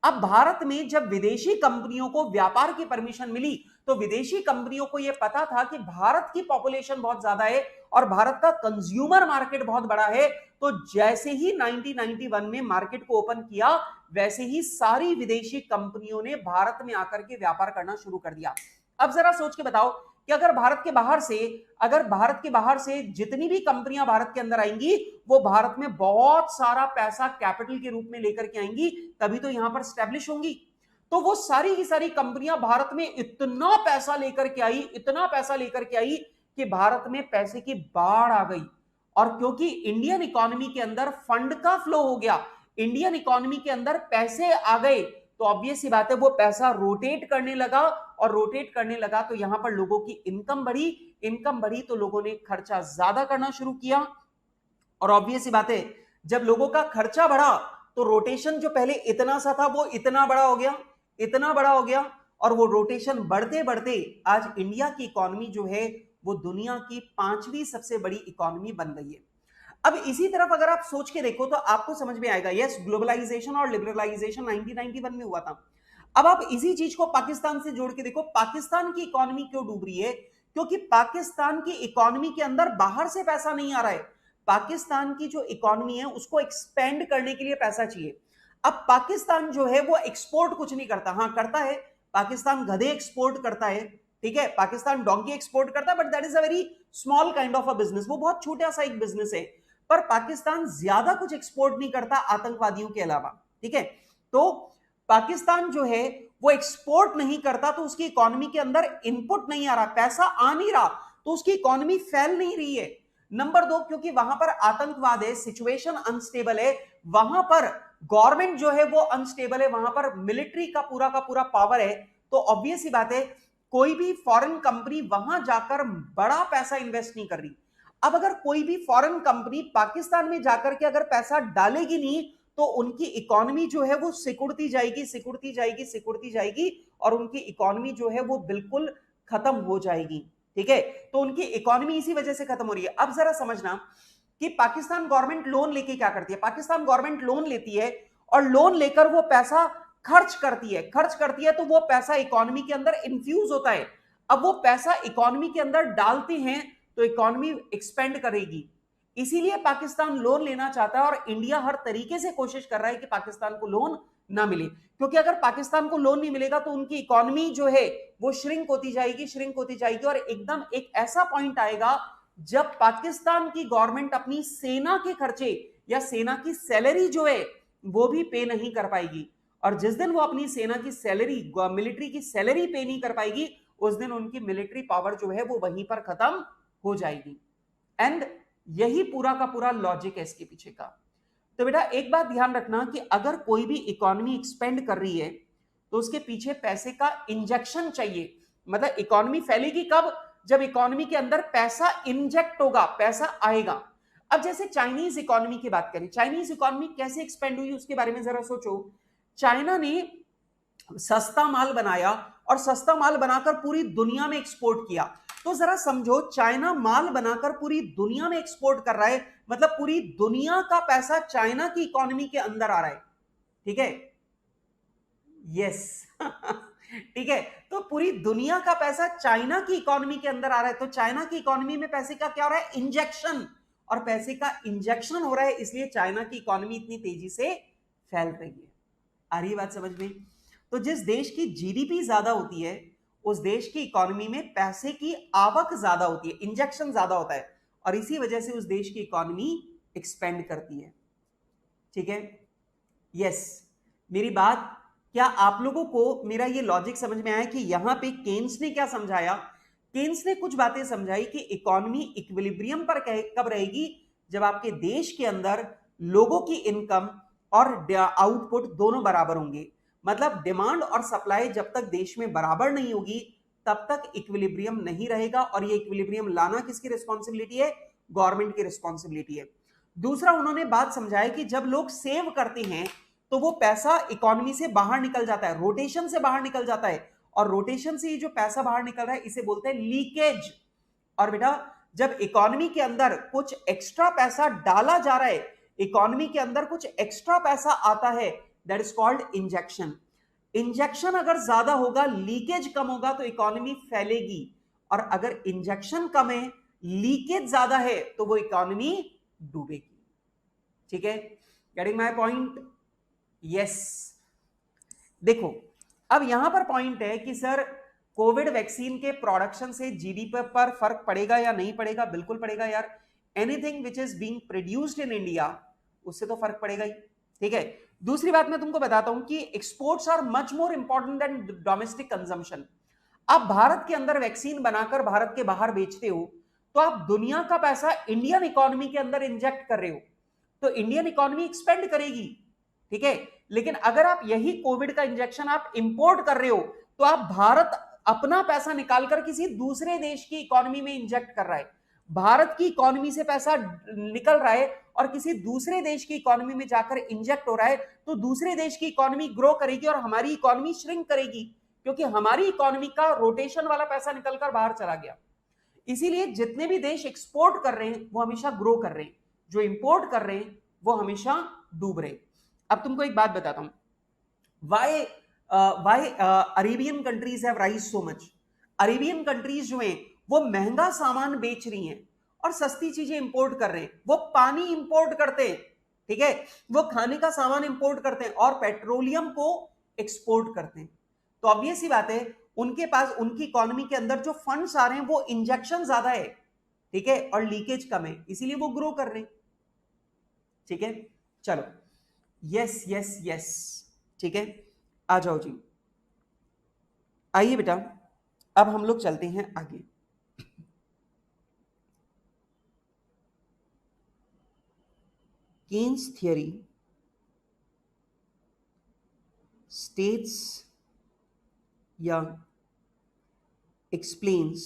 अब भारत में जब विदेशी कंपनियों को व्यापार की परमिशन मिली तो विदेशी कंपनियों को यह पता था कि भारत की पॉपुलेशन बहुत ज्यादा है और भारत का कंज्यूमर मार्केट बहुत बड़ा है। तो जैसे ही 1991 में मार्केट को ओपन किया वैसे ही सारी विदेशी कंपनियों ने भारत में आकर के व्यापार करना शुरू कर दिया। अब जरा सोच के बताओ कि अगर भारत के बाहर से जितनी भी कंपनियां भारत के अंदर आएंगी वो भारत में बहुत सारा पैसा कैपिटल के रूप में लेकर के आएंगी, तभी तो यहां पर स्टैब्लिश होंगी। तो वो सारी की सारी कंपनियां भारत में इतना पैसा लेकर के आई कि भारत में पैसे की बाढ़ आ गई। और क्योंकि इंडियन इकोनॉमी के अंदर फंड का फ्लो हो गया, इंडियन इकोनॉमी के अंदर पैसे आ गए, तो ऑब्वियस सी बात है वो पैसा रोटेट करने लगा और रोटेट करने लगा तो यहां पर लोगों की इनकम बढ़ी तो लोगों ने खर्चा ज्यादा करना शुरू किया। और ऑब्वियस सी बात है जब लोगों का खर्चा बढ़ा तो रोटेशन जो पहले इतना सा था वो इतना बड़ा हो गया और वो रोटेशन बढ़ते बढ़ते आज इंडिया की इकोनॉमी जो है वो दुनिया की 5वीं सबसे बड़ी इकोनॉमी बन गई है। अब इसी तरफ अगर आप सोच के देखो तो आपको समझ में आएगा, यस ग्लोबलाइजेशन और लिबरलाइजेशन 1991 में हुआ था। अब आप इसी चीज को पाकिस्तान से जोड़ के देखो, पाकिस्तान की इकोनॉमी क्यों डूब रही है? क्योंकि पाकिस्तान की इकोनॉमी के अंदर बाहर से पैसा नहीं आ रहा है। पाकिस्तान की जो इकोनॉमी है उसको एक्सपेंड करने के लिए पैसा चाहिए। अब पाकिस्तान जो है वो एक्सपोर्ट कुछ नहीं करता, हाँ करता है, पाकिस्तान गधे एक्सपोर्ट करता है, ठीक है, पाकिस्तान डोंकी एक्सपोर्ट करता है, but that is a very small kind of a business, वो बहुत छोटा सा एक बिजनेस है। पर पाकिस्तान ज्यादा कुछ एक्सपोर्ट नहीं करता आतंकवादियों के अलावा, ठीक है। तो पाकिस्तान जो है वो एक्सपोर्ट नहीं करता, तो उसकी इकोनॉमी के अंदर इनपुट नहीं आ रहा, पैसा आ नहीं रहा, तो उसकी इकोनॉमी फैल नहीं रही है। नंबर 2, क्योंकि वहां पर आतंकवाद है, सिचुएशन अनस्टेबल है, वहां पर गवर्नमेंट जो है वो अनस्टेबल है, वहां पर मिलिट्री का पूरा पावर है, तो ऑब्वियस ही बात है कोई भी फॉरेन कंपनी वहां जाकर बड़ा पैसा इन्वेस्ट नहीं कर रही। अब अगर कोई भी फॉरेन कंपनी पाकिस्तान में जाकर के अगर पैसा डालेगी नहीं, तो उनकी इकोनॉमी जो है वो सिकुड़ती जाएगी, सिकुड़ती जाएगी, सिकुड़ती जाएगी, और उनकी इकोनॉमी जो है वो बिल्कुल खत्म हो जाएगी, ठीक है। तो उनकी इकोनॉमी इसी वजह से खत्म हो रही है। अब जरा समझना कि पाकिस्तान गवर्नमेंट लोन लेके क्या करती है। पाकिस्तान गवर्नमेंट लोन लेती है और लोन लेकर वो पैसा खर्च करती है, खर्च करती है, तो वो पैसा इकोनॉमी के अंदर इन्फ्यूज होता है। अब वो पैसा इकोनॉमी के अंदर डालते हैं तो इकोनॉमी एक्सपेंड करेगी, इसीलिए पाकिस्तान लोन लेना चाहता है, और इंडिया हर तरीके से कोशिश कर रहा है कि पाकिस्तान को लोन ना मिले, क्योंकि अगर पाकिस्तान को लोन नहीं मिलेगा तो उनकी इकोनॉमी जो है वो श्रिंक होती जाएगी, श्रिंक होती जाएगी, और एकदम एक ऐसा पॉइंट आएगा जब पाकिस्तान की गवर्नमेंट अपनी सेना के खर्चे या सेना की सैलरी जो है वो भी पे नहीं कर पाएगी, और जिस दिन वो अपनी सेना की सैलरी, मिलिट्री की सैलरी पे नहीं कर पाएगी, उस दिन उनकी मिलिट्री पावर जो है वो वहीं पर खत्म हो जाएगी। एंड यही पूरा का पूरा लॉजिक है इसके पीछे का। तो बेटा एक बात ध्यान रखना कि अगर कोई भी इकोनॉमी एक्सपेंड कर रही है तो उसके पीछे पैसे का इंजेक्शन चाहिए। मतलब इकोनॉमी फैलेगी कब? जब इकोनॉमी के अंदर पैसा इंजेक्ट होगा, पैसा आएगा। अब जैसे चाइनीज इकोनॉमी की बात करें, चाइनीज इकोनॉमी कैसे एक्सपेंड हुई उसके बारे में जरा सोचो। चाइना ने सस्ता माल बनाया और सस्ता माल बनाकर पूरी दुनिया में एक्सपोर्ट किया। तो जरा समझो, चाइना माल बनाकर पूरी दुनिया में एक्सपोर्ट कर रहा है, मतलब पूरी दुनिया का पैसा चाइना की इकोनॉमी के अंदर आ रहा है, ठीक है, यस ठीक है। तो पूरी दुनिया का पैसा चाइना की इकोनॉमी के अंदर आ रहा है, तो चाइना की इकोनॉमी में पैसे का क्या हो रहा है? इंजेक्शन, और पैसे का इंजेक्शन हो रहा है, इसलिए चाइना की इकोनॉमी इतनी तेजी से फैल रही है। आ रही बात समझ में? तो जिस देश की जीडीपी ज्यादा होती है उस देश की इकोनॉमी में पैसे की आवक ज्यादा होती है, इंजेक्शन ज्यादा होता है, और इसी वजह से उस देश की इकोनॉमी एक्सपेंड करती है, ठीक है, यस। मेरी बात, क्या आप लोगों को मेरा ये लॉजिक समझ में आया कि यहां पे केन्स ने क्या समझाया? केन्स ने कुछ बातें समझाई कि इकोनॉमी इक्विलिब्रियम पर कब रहेगी? जब आपके देश के अंदर लोगों की इनकम और आउटपुट दोनों बराबर होंगे। मतलब डिमांड और सप्लाई जब तक देश में बराबर नहीं होगी तब तक इक्विलिब्रियम नहीं रहेगा, और ये इक्विलिब्रियम लाना किसकी रिस्पॉन्सिबिलिटी है? गवर्नमेंट की रिस्पॉन्सिबिलिटी है। दूसरा उन्होंने बात समझाया कि जब लोग सेव करते हैं तो वो पैसा इकोनॉमी से बाहर निकल जाता है, रोटेशन से बाहर निकल जाता है, और रोटेशन से ये जो पैसा बाहर निकल रहा है इसे बोलते हैं लीकेज। और बेटा जब इकोनॉमी के अंदर कुछ एक्स्ट्रा पैसा डाला जा रहा है, इकोनॉमी के अंदर कुछ एक्स्ट्रा पैसा आता है, that is called injection. Injection अगर ज्यादा होगा, लीकेज कम होगा, तो इकोनॉमी फैलेगी, और अगर इंजेक्शन कम है, लीकेज ज्यादा है, तो वो इकोनॉमी डूबेगी, ठीक है। Getting my point? यस। देखो अब यहां पर पॉइंट है कि सर कोविड वैक्सीन के प्रोडक्शन से जीडीपी पर फर्क पड़ेगा या नहीं पड़ेगा? बिल्कुल पड़ेगा यार। Anything which is being produced in India, उससे तो फर्क पड़ेगा ही, ठीक है। दूसरी बात मैं तुमको बताता हूं कि exports are much more important than domestic consumption. आप भारत के अंदर वैक्सीन बनाकर भारत के बाहर बेचते हो तो आप दुनिया का पैसा इंडियन इकोनॉमी के अंदर इंजेक्ट कर रहे हो, तो इंडियन इकोनॉमी एक्सपेंड करेगी, ठीक है। लेकिन अगर आप यही कोविड का इंजेक्शन आप इंपोर्ट कर रहे हो तो आप भारत अपना पैसा निकालकर किसी दूसरे देश की इकोनॉमी में इंजेक्ट कर रहा है। भारत की इकोनॉमी से पैसा निकल रहा है और किसी दूसरे देश की इकोनॉमी में जाकर इंजेक्ट हो रहा है, तो दूसरे देश की इकोनॉमी ग्रो करेगी और हमारी इकोनॉमी श्रिंक करेगी, क्योंकि हमारी इकोनॉमी का रोटेशन वाला पैसा निकलकर बाहर चला गया। इसीलिए जितने भी देश एक्सपोर्ट कर रहे हैं वो हमेशा ग्रो कर रहे हैं, जो इंपोर्ट कर रहे हैं वो हमेशा डूब रहे हैं। अब तुमको एक बात बताता हूं, why Arabian countries have rise so much. Arabian countries जो हैं वो महंगा सामान बेच रही हैं और सस्ती चीजें इंपोर्ट कर रहे हैं। वो पानी इंपोर्ट करते हैं, ठीक है, वो खाने का सामान इंपोर्ट करते हैं और पेट्रोलियम को एक्सपोर्ट करते हैं। तो ऑब्वियस सी बात है उनके पास, उनकी इकोनॉमी के अंदर जो फंड्स आ रहे हैं वो इंजेक्शन ज्यादा है, ठीक है, और लीकेज कम है, इसीलिए वो ग्रो कर रहे हैं। ठीक है, चलो, यस यस यस, ठीक है, आ जाओ जी, आइए बेटा, अब हम लोग चलते हैं आगे। केन्स थियरी स्टेट्स या explains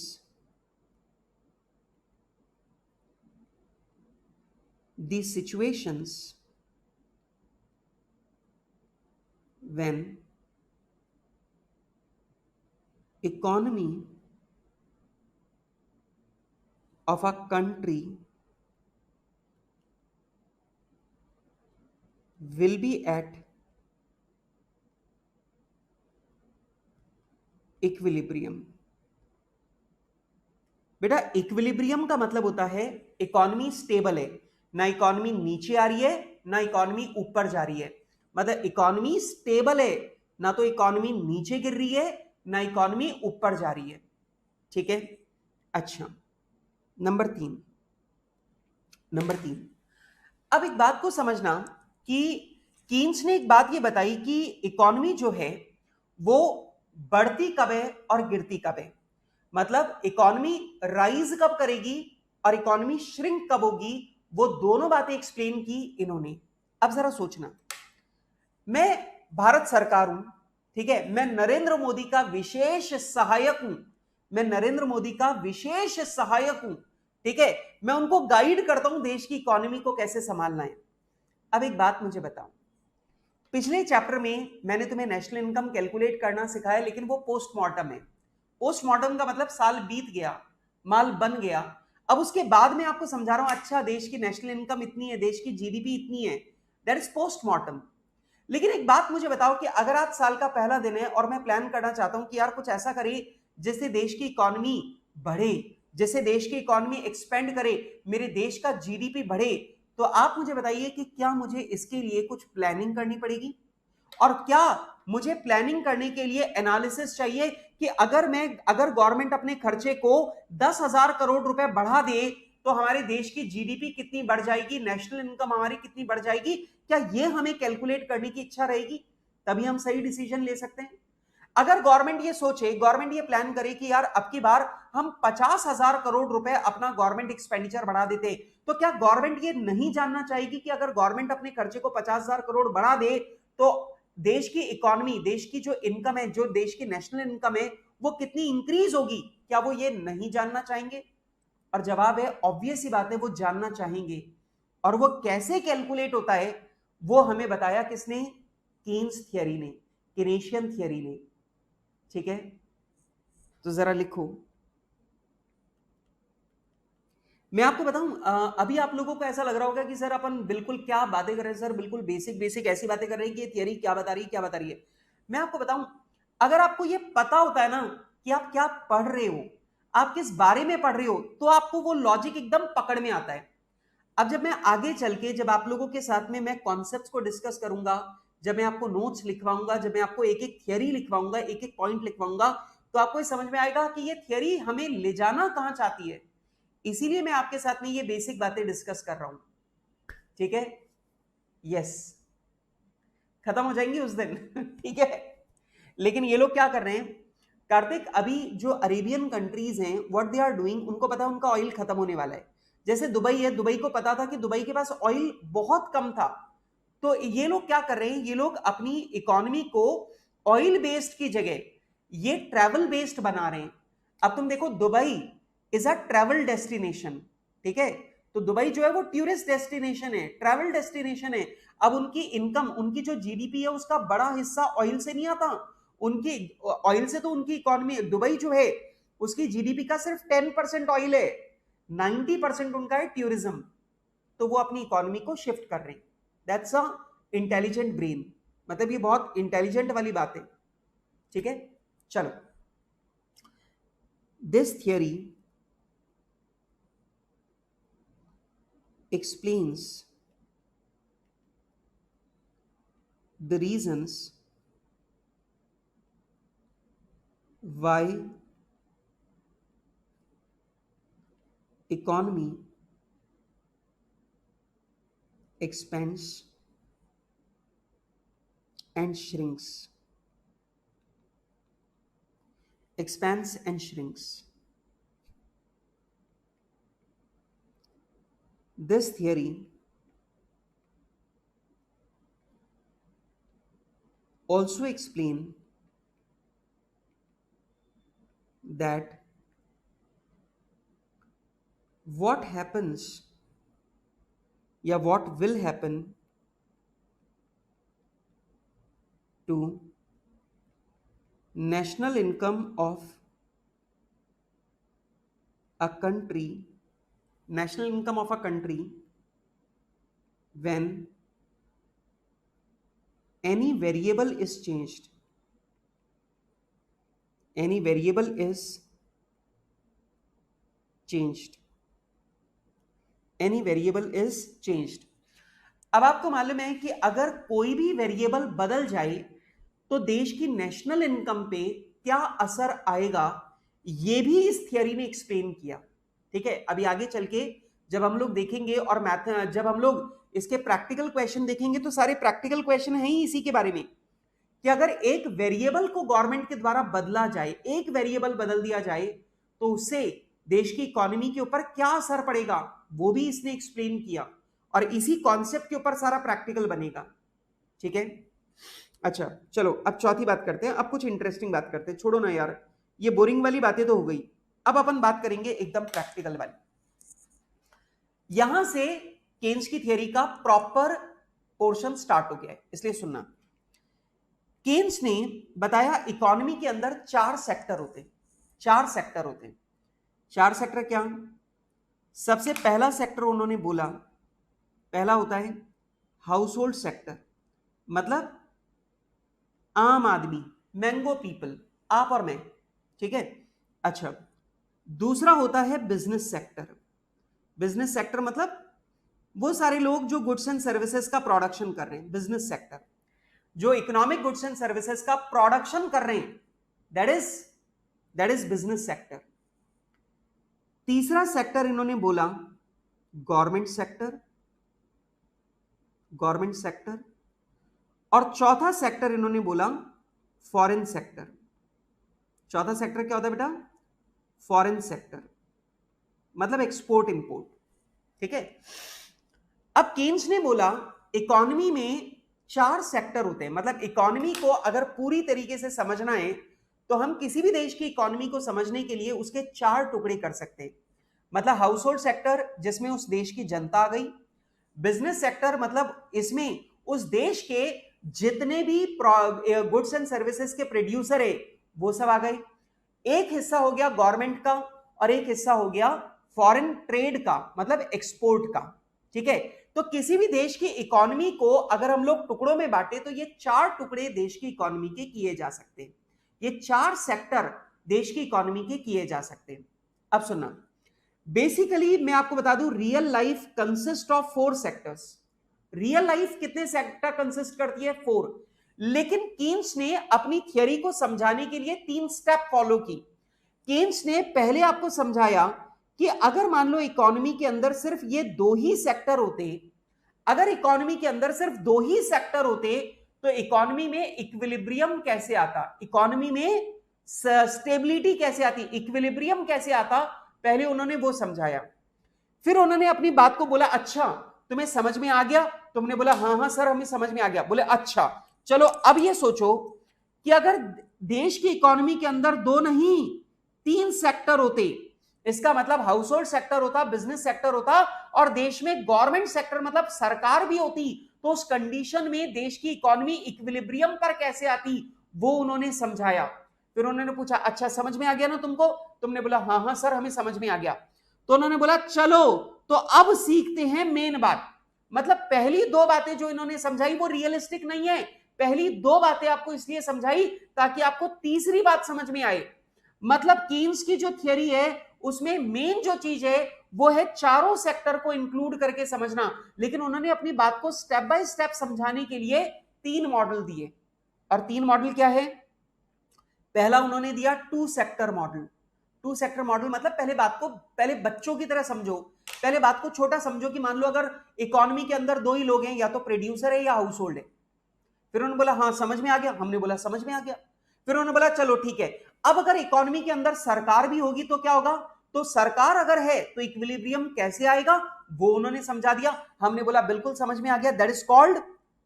these situations when economy of a country will be at equilibrium। बेटा इक्विलिब्रियम का मतलब होता है इकोनॉमी स्टेबल है, ना इकोनॉमी नीचे आ रही है ना इकोनॉमी ऊपर जा रही है। मतलब इकोनॉमी स्टेबल है, ना तो इकोनॉमी नीचे गिर रही है ना इकोनॉमी ऊपर जा रही है। ठीक है, अच्छा, नंबर तीन, अब एक बात को समझना कि कीन्स ने एक बात ये बताई कि इकोनॉमी जो है वो बढ़ती कब है और गिरती कब है। मतलब इकोनॉमी राइज कब करेगी और इकोनॉमी श्रिंक कब होगी, वो दोनों बातें एक्सप्लेन की इन्होंने। अब जरा सोचना, मैं भारत सरकार हूं, ठीक है, मैं नरेंद्र मोदी का विशेष सहायक हूं, मैं नरेंद्र मोदी का विशेष सहायक हूं, ठीक है, मैं उनको गाइड करता हूं देश की इकोनॉमी को कैसे संभालना है। अब एक बात मुझे बताओ, पिछले चैप्टर में मैंने तुम्हें नेशनल इनकम कैलकुलेट करना सिखाया, लेकिन वो पोस्टमार्टम है। पोस्टमार्टम का मतलब साल बीत गया, माल बन गया, अब उसके बाद में आपको समझा रहा हूं, अच्छा देश की नेशनल इनकम इतनी है, देश की जीडीपी इतनी है, दैट इज पोस्टमार्टम। लेकिन एक बात मुझे बताओ कि अगर आज साल का पहला दिन है और मैं प्लान करना चाहता हूं कि यार कुछ ऐसा करे जिससे देश की इकोनॉमी बढ़े, जिससे देश की इकोनॉमी एक्सपेंड करे, मेरे देश का जीडीपी बढ़े, तो आप मुझे बताइए कि क्या मुझे इसके लिए कुछ प्लानिंग करनी पड़ेगी, और क्या मुझे प्लानिंग करने के लिए एनालिसिस चाहिए कि अगर गवर्नमेंट अपने खर्चे को 10,000 करोड़ रुपए बढ़ा दे तो हमारे देश की जीडीपी कितनी बढ़ जाएगी, नेशनल इनकम हमारी कितनी बढ़ जाएगी, क्या ये हमें कैलकुलेट करने की इच्छा रहेगी, तभी हम सही डिसीजन ले सकते हैं। अगर गवर्नमेंट ये सोचे, गवर्नमेंट ये प्लान करे कि यार अब की बार हम 50,000 करोड़ रुपए अपना गवर्नमेंट एक्सपेंडिचर बढ़ा देते, तो क्या गवर्नमेंट ये नहीं जानना चाहेगी कि अगर गवर्नमेंट अपने खर्चे को 50,000 करोड़ बढ़ा दे तो देश की इकोनॉमी, देश की जो इनकम है, जो देश की नेशनल इनकम है, वो कितनी इंक्रीज होगी, क्या वो ये नहीं जानना चाहेंगे? और जवाब है ऑब्वियस सी बात है, वो जानना चाहेंगे। और वो कैसे कैलकुलेट होता है वो हमें बताया किसने? कीन्स थियरी ने, केनेशियन थियरी ने। ठीक है, तो जरा लिखो, मैं आपको बताऊं, अभी आप लोगों को ऐसा लग रहा होगा कि सर अपन बिल्कुल क्या बातें कर रहे हैं सर, बिल्कुल बेसिक ऐसी बातें कर रहे हैं कि ये थियरी क्या बता रही है। मैं आपको बताऊं, अगर आपको ये पता होता है ना कि आप क्या पढ़ रहे हो, आप किस बारे में पढ़ रहे हो, तो आपको वो लॉजिक एकदम पकड़ में आता है। अब जब मैं आगे चल के, जब आप लोगों के साथ में मैं कॉन्सेप्ट्स को डिस्कस करूंगा, जब मैं आपको नोट्स लिखवाऊंगा, जब मैं आपको एक एक थियरी लिखवाऊंगा, एक एक पॉइंट लिखवाऊंगा, तो आपको ये समझ में आएगा कि ये थियरी हमें ले जाना कहां चाहती है। इसीलिए मैं आपके साथ में ये बेसिक बातें डिस्कस कर रहा हूं। ठीक है, यस, खत्म हो जाएंगी उस दिन ठीक है, लेकिन ये लोग क्या कर रहे हैं कार्तिक, अभी जो अरेबियन कंट्रीज हैं, व्हाट दे आर डूइंग, उनको पता है उनका ऑयल खत्म होने वाला है। जैसे दुबई है, दुबई को पता था कि दुबई के पास ऑयल बहुत कम था, तो ये लोग क्या कर रहे हैं, ये लोग अपनी इकोनॉमी को ऑयल बेस्ड की जगह ये ट्रैवल बेस्ड बना रहे हैं। अब तुम देखो, Dubai is a travel destination, ठीक है, तो दुबई जो है वो टूरिस्ट डेस्टिनेशन है, ट्रैवल डेस्टिनेशन है। अब उनकी इनकम, उनकी जो जीडीपी है, उसका बड़ा हिस्सा ऑयल से नहीं आता, उनकी ऑयल से तो उनकी इकोनॉमी, दुबई जो है उसकी जीडीपी का सिर्फ 10% ऑयल है, 90% उनका है टूरिज्म। तो वो अपनी इकोनॉमी को शिफ्ट कर रहे हैं। दैट्स अ इंटेलिजेंट ब्रेन, मतलब ये बहुत इंटेलिजेंट वाली बात है। ठीक है, चलो, this theory explains the reasons why economy expands and shrinks. Expands and shrinks. This theory also explain that what happens या what will happen to national income of a country, national income of a country when any variable is changed. Any variable is changed. Any variable is changed. अब आपको मालूम है कि अगर कोई भी variable बदल जाए तो देश की नेशनल इनकम पे क्या असर आएगा, ये भी इस थियरी ने एक्सप्लेन किया। ठीक है, अभी आगे चल के जब हम लोग देखेंगे और जब हम लोग इसके प्रैक्टिकल क्वेश्चन देखेंगे तो सारे प्रैक्टिकल क्वेश्चन हैं ही इसी के बारे में कि अगर एक वेरिएबल को गवर्नमेंट के द्वारा बदला जाए, एक वेरिएबल बदल दिया जाए तो उससे देश की इकोनॉमी के ऊपर क्या असर पड़ेगा, वो भी इसने एक्सप्लेन किया और इसी कॉन्सेप्ट के ऊपर सारा प्रैक्टिकल बनेगा। ठीक है, अच्छा चलो अब चौथी बात करते हैं, अब कुछ इंटरेस्टिंग बात करते हैं। छोड़ो ना यार, ये बोरिंग वाली बातें तो हो गई, अब अपन बात करेंगे एकदम प्रैक्टिकल वाली। यहां से केन्स की थियरी का प्रॉपर पोर्शन स्टार्ट हो गया है, इसलिए सुनना। केन्स ने बताया इकोनॉमी के अंदर 4 सेक्टर होते हैं। 4 सेक्टर होते हैं। 4 सेक्टर क्या? सबसे पहला सेक्टर उन्होंने बोला, पहला होता है हाउस होल्ड सेक्टर, मतलब आम आदमी, मैंगो पीपल, आप और मैं। ठीक है, अच्छा दूसरा होता है बिजनेस सेक्टर। बिजनेस सेक्टर मतलब वो सारे लोग जो गुड्स एंड सर्विसेज का प्रोडक्शन कर रहे हैं, बिजनेस सेक्टर जो इकोनॉमिक गुड्स एंड सर्विसेज का प्रोडक्शन कर रहे हैं, दैट इज बिजनेस सेक्टर। तीसरा सेक्टर इन्होंने बोला गवर्नमेंट सेक्टर, गवर्नमेंट सेक्टर। और चौथा सेक्टर इन्होंने बोला फॉरेन सेक्टर। चौथा सेक्टर क्या होता है बेटा? फॉरेन सेक्टर, मतलब एक्सपोर्ट इंपोर्ट। ठीक है, अब केन्स ने बोला इकोनॉमी में 4 सेक्टर होते हैं, मतलब इकोनॉमी को अगर पूरी तरीके से समझना है तो हम किसी भी देश की इकोनॉमी को समझने के लिए उसके 4 टुकड़े कर सकते हैं। मतलब हाउस होल्ड सेक्टर जिसमें उस देश की जनता आ गई, बिजनेस सेक्टर मतलब इसमें उस देश के जितने भी गुड्स एंड सर्विसेज के प्रोड्यूसर है वो सब आ गए। एक हिस्सा हो गया गवर्नमेंट का और एक हिस्सा हो गया फॉरेन ट्रेड का, मतलब एक्सपोर्ट का। ठीक है, तो किसी भी देश की इकोनॉमी को अगर हम लोग टुकड़ों में बांटे तो ये 4 टुकड़े देश की इकोनॉमी के किए जा सकते हैं। ये 4 सेक्टर देश की इकोनॉमी के किए जा सकते हैं। अब सुनना, बेसिकली मैं आपको बता दूं, real life consist of 4 sectors. Real life कितने सेक्टर कंसिस्ट करती है? 4। लेकिन केन्स ने अपनी थियरी को समझाने के लिए 3 स्टेप फॉलो की। केन्स ने पहले आपको समझाया कि अगर मान लो इकोनॉमी के अंदर सिर्फ ये 2 ही सेक्टर होते, अगर इकोनॉमी के अंदर सिर्फ 2 ही सेक्टर होते तो इकोनॉमी में इक्विलिब्रियम कैसे आता, इकोनॉमी में स्टेबिलिटी कैसे आती, इक्विलिब्रियम कैसे आता, पहले उन्होंने वो समझाया। फिर उन्होंने अपनी बात को बोला, अच्छा तुम्हें समझ में आ गया? तुमने बोला हाँ हाँ सर हमें समझ में आ गया। बोले अच्छा चलो अब ये सोचो कि अगर देश की इकोनॉमी के अंदर 2 नहीं 3 सेक्टर होते, इसका मतलब हाउस होल्ड सेक्टर होता, बिजनेस सेक्टर होता और देश में गवर्नमेंट सेक्टर मतलब सरकार भी होती, तो उस कंडीशन में देश की इकोनॉमी इक्विलिब्रियम पर कैसे आती, वो उन्होंने समझाया। फिर उन्होंने पूछा अच्छा समझ में आ गया ना तुमको? तुमने बोला हाँ हाँ सर हमें समझ में आ गया। तो उन्होंने बोला चलो तो अब सीखते हैं मेन बात। मतलब पहली दो बातें जो इन्होंने समझाई वो रियलिस्टिक नहीं है। पहली दो बातें आपको इसलिए समझाई ताकि आपको तीसरी बात समझ में आए। मतलब कीन्स की जो थियरी है उसमें मेन जो चीज है वो है चारों सेक्टर को इंक्लूड करके समझना। लेकिन उन्होंने अपनी बात को स्टेप बाय स्टेप समझाने के लिए तीन मॉडल दिए। और तीन मॉडल क्या है? पहला उन्होंने दिया two sector model. Two sector model मतलब पहले बात को पहले बच्चों की तरह समझो। पहले बात को छोटा समझो कि मान लो अगर इकोनॉमी के अंदर दो ही लोग हैं, या तो प्रोड्यूसर है या हाउस होल्ड है। फिर उन्होंने बोला हाँ समझ में आ गया। हमने बोला समझ में आ गया। फिर उन्होंने बोला चलो ठीक है, अब अगर इकोनॉमी के अंदर सरकार भी होगी तो क्या होगा? तो सरकार अगर है तो इक्विलिब्रियम कैसे आएगा वो उन्होंने समझा दिया। हमने बोला बिल्कुल समझ में आ गया, दैट इज कॉल्ड।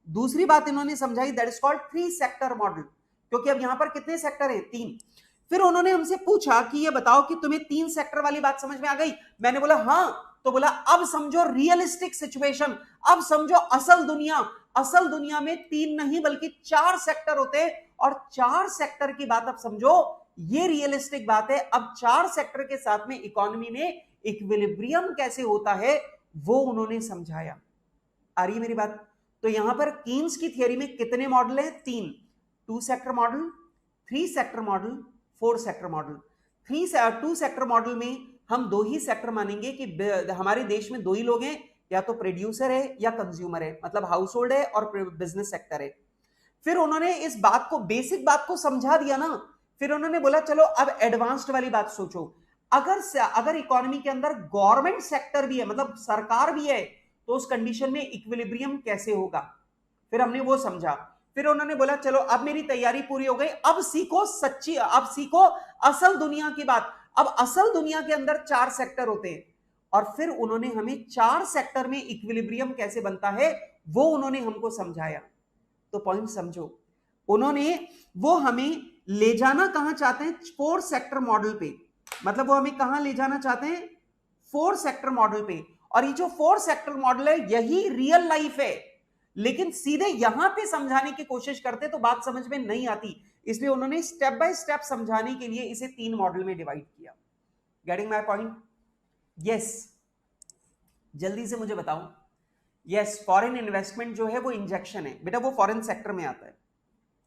दूसरी बात इन्होंने समझाई, that is called three sector model. क्योंकि अब यहां पर कितने सेक्टर हैं? तीन। फिर उन्होंने हमसे पूछा कि ये बताओ कि तुम्हें तीन सेक्टर वाली बात समझ में आ गई? मैंने बोला हाँ। तो बोला अब समझो रियलिस्टिक सिचुएशन, अब समझो असल दुनिया। असल दुनिया में तीन नहीं बल्कि चार सेक्टर होते हैं, और चार सेक्टर की बात अब समझो, ये रियलिस्टिक बात है। अब चार सेक्टर के साथ में इकोनॉमी में इक्विलिब्रियम कैसे होता है वो उन्होंने समझाया। आ रही है मेरी बात? तो यहां पर कीन्स की थियरी में कितने मॉडल हैं? तीन। Two sector model, three sector model, four sector model. Two sector model में हम दो ही सेक्टर मानेंगे कि हमारे देश में दो ही लोग हैं, या तो प्रोड्यूसर है या कंज्यूमर है, मतलब हाउस होल्ड है और बिजनेस सेक्टर है। फिर उन्होंने इस बात को, बेसिक बात को समझा दिया ना। फिर उन्होंने बोला चलो अब एडवांस्ड वाली बात सोचो। अगर इकोनॉमी के अंदर गवर्नमेंट सेक्टर भी है, मतलब सरकार भी है, तो उस कंडीशन में इक्विलिब्रियम कैसे होगा? फिर हमने वो समझा। फिर उन्होंने बोला चलो अब मेरी तैयारी पूरी हो गई, अब सीखो सच्ची, अब सीखो असल दुनिया की बात। अब असल दुनिया के अंदर चार सेक्टर होते हैं, और फिर उन्होंने हमें चार सेक्टर में इक्विलिब्रियम कैसे बनता है वो उन्होंने हमको समझाया। तो पॉइंट समझो, उन्होंने वो हमें ले जाना कहां चाहते हैं? फोर सेक्टर मॉडल पे। मतलब वो हमें कहां ले जाना चाहते हैं? फोर सेक्टर मॉडल पे। और ये जो फोर सेक्टर मॉडल है यही रियल लाइफ है। लेकिन सीधे यहां पे समझाने की कोशिश करते तो बात समझ में नहीं आती, इसलिए उन्होंने स्टेप बाय स्टेप समझाने के लिए इसे तीन मॉडल में डिवाइड किया। Getting my point? यस। जल्दी से मुझे बताओ। यस, फॉरेन इन्वेस्टमेंट जो है वो इंजेक्शन है बेटा, वो फॉरेन सेक्टर में आता है।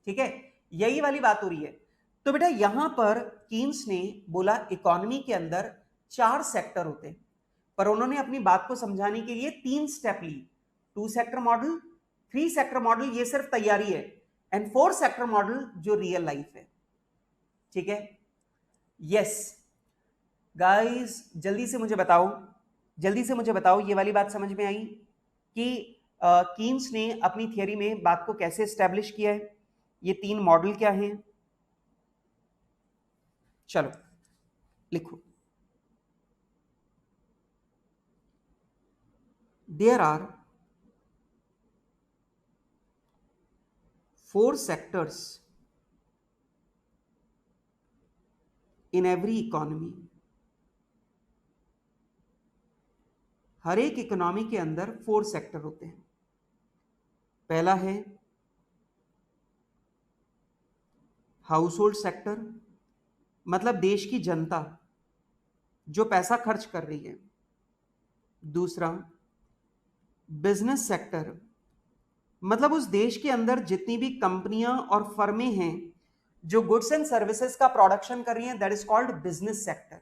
ठीक है, यही वाली बात हो रही है। तो बेटा यहां पर कीन्स ने बोला इकोनॉमी के अंदर चार सेक्टर होते हैं, पर उन्होंने अपनी बात को समझाने के लिए तीन स्टेप ली। Two sector model, three sector model ये सिर्फ तैयारी है, एंड फोर सेक्टर मॉडल जो रियल लाइफ है। ठीक है, यस गाइस, जल्दी से मुझे बताओ, जल्दी से मुझे बताओ ये वाली बात समझ में आई कि कीन्स ने अपनी थियरी में बात को कैसे स्टैब्लिश किया है? ये तीन मॉडल क्या हैं? चलो लिखो। There are four sectors in every economy. हर एक इकोनॉमी के अंदर फोर सेक्टर होते हैं। पहला है हाउस होल्ड सेक्टर, मतलब देश की जनता जो पैसा खर्च कर रही है। दूसरा बिजनेस सेक्टर, मतलब उस देश के अंदर जितनी भी कंपनियां और फर्में हैं जो गुड्स एंड सर्विसेज का प्रोडक्शन कर रही हैं, that is called business sector.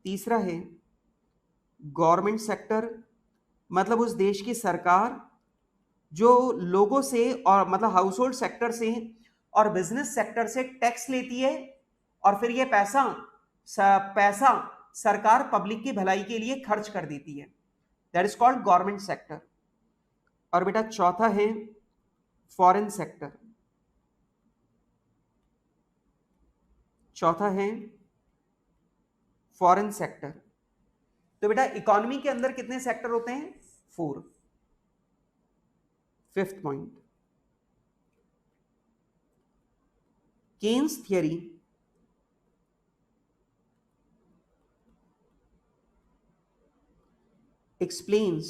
तीसरा है गवर्नमेंट सेक्टर, मतलब उस देश की सरकार जो लोगों से और मतलब हाउस होल्ड सेक्टर से और बिजनेस सेक्टर से टैक्स लेती है, और फिर ये पैसा सरकार पब्लिक की भलाई के लिए खर्च कर देती है, that is called government sector. और बेटा चौथा है फॉरेन सेक्टर। चौथा है फॉरेन सेक्टर। तो बेटा इकोनॉमी के अंदर कितने सेक्टर होते हैं? Four. Fifth point, Keynes theory explains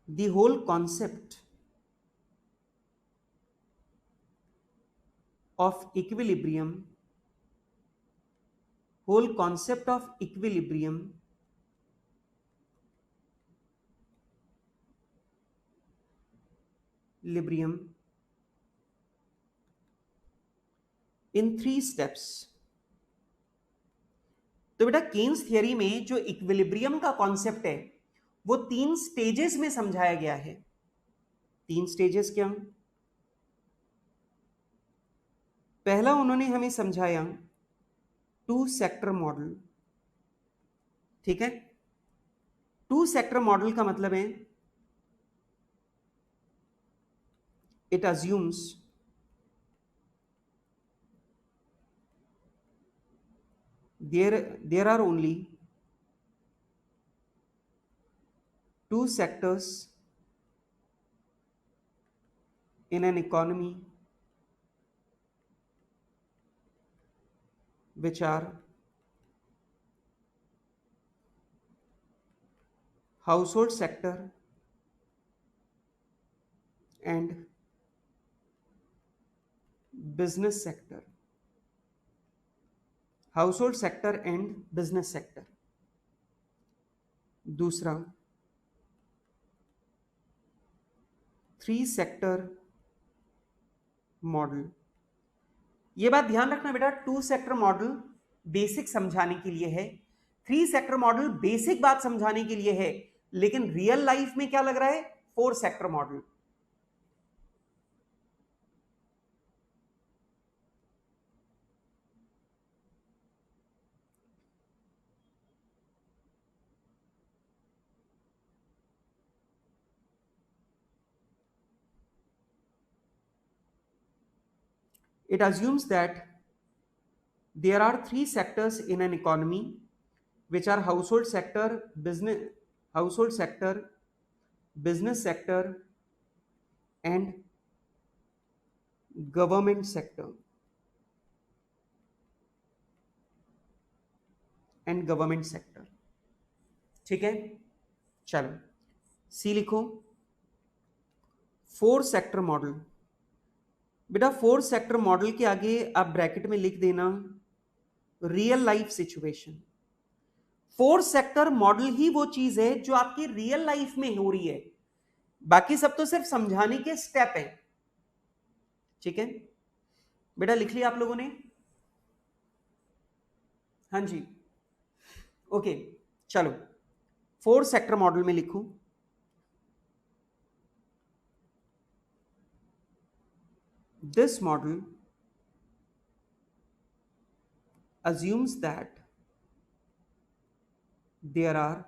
the whole concept of equilibrium, whole concept of equilibrium in 3 steps. तो बेटा केन्स थियरी में जो इक्विलिब्रियम का कॉन्सेप्ट है वो 3 स्टेजेस में समझाया गया है. 3 स्टेजेस क्या? पहला उन्होंने हमें समझाया 2 सेक्टर मॉडल. ठीक है, 2 सेक्टर मॉडल का मतलब है it assumes there are only 2 sectors in an economy which are household sector and business sector. Household sector and business sector. दूसरा 3 सेक्टर मॉडल. ये बात ध्यान रखना बेटा, 2 सेक्टर मॉडल बेसिक समझाने के लिए है, 3 सेक्टर मॉडल बेसिक बात समझाने के लिए है, लेकिन रियल लाइफ में क्या लग रहा है? 4 sector model. It assumes that there are 3 sectors in an economy which are household sector, business sector and government sector. ठीक है, चलो सी लिखो. 4 सेक्टर मॉडल. बेटा 4 सेक्टर मॉडल के आगे आप ब्रैकेट में लिख देना real life situation. 4 sector model ही वो चीज है जो आपकी रियल लाइफ में हो रही है, बाकी सब तो सिर्फ समझाने के स्टेप है. ठीक है बेटा, लिख लिया आप लोगों ने? हाँ जी, ओके. चलो 4 सेक्टर मॉडल में लिखूं. This model assumes that there are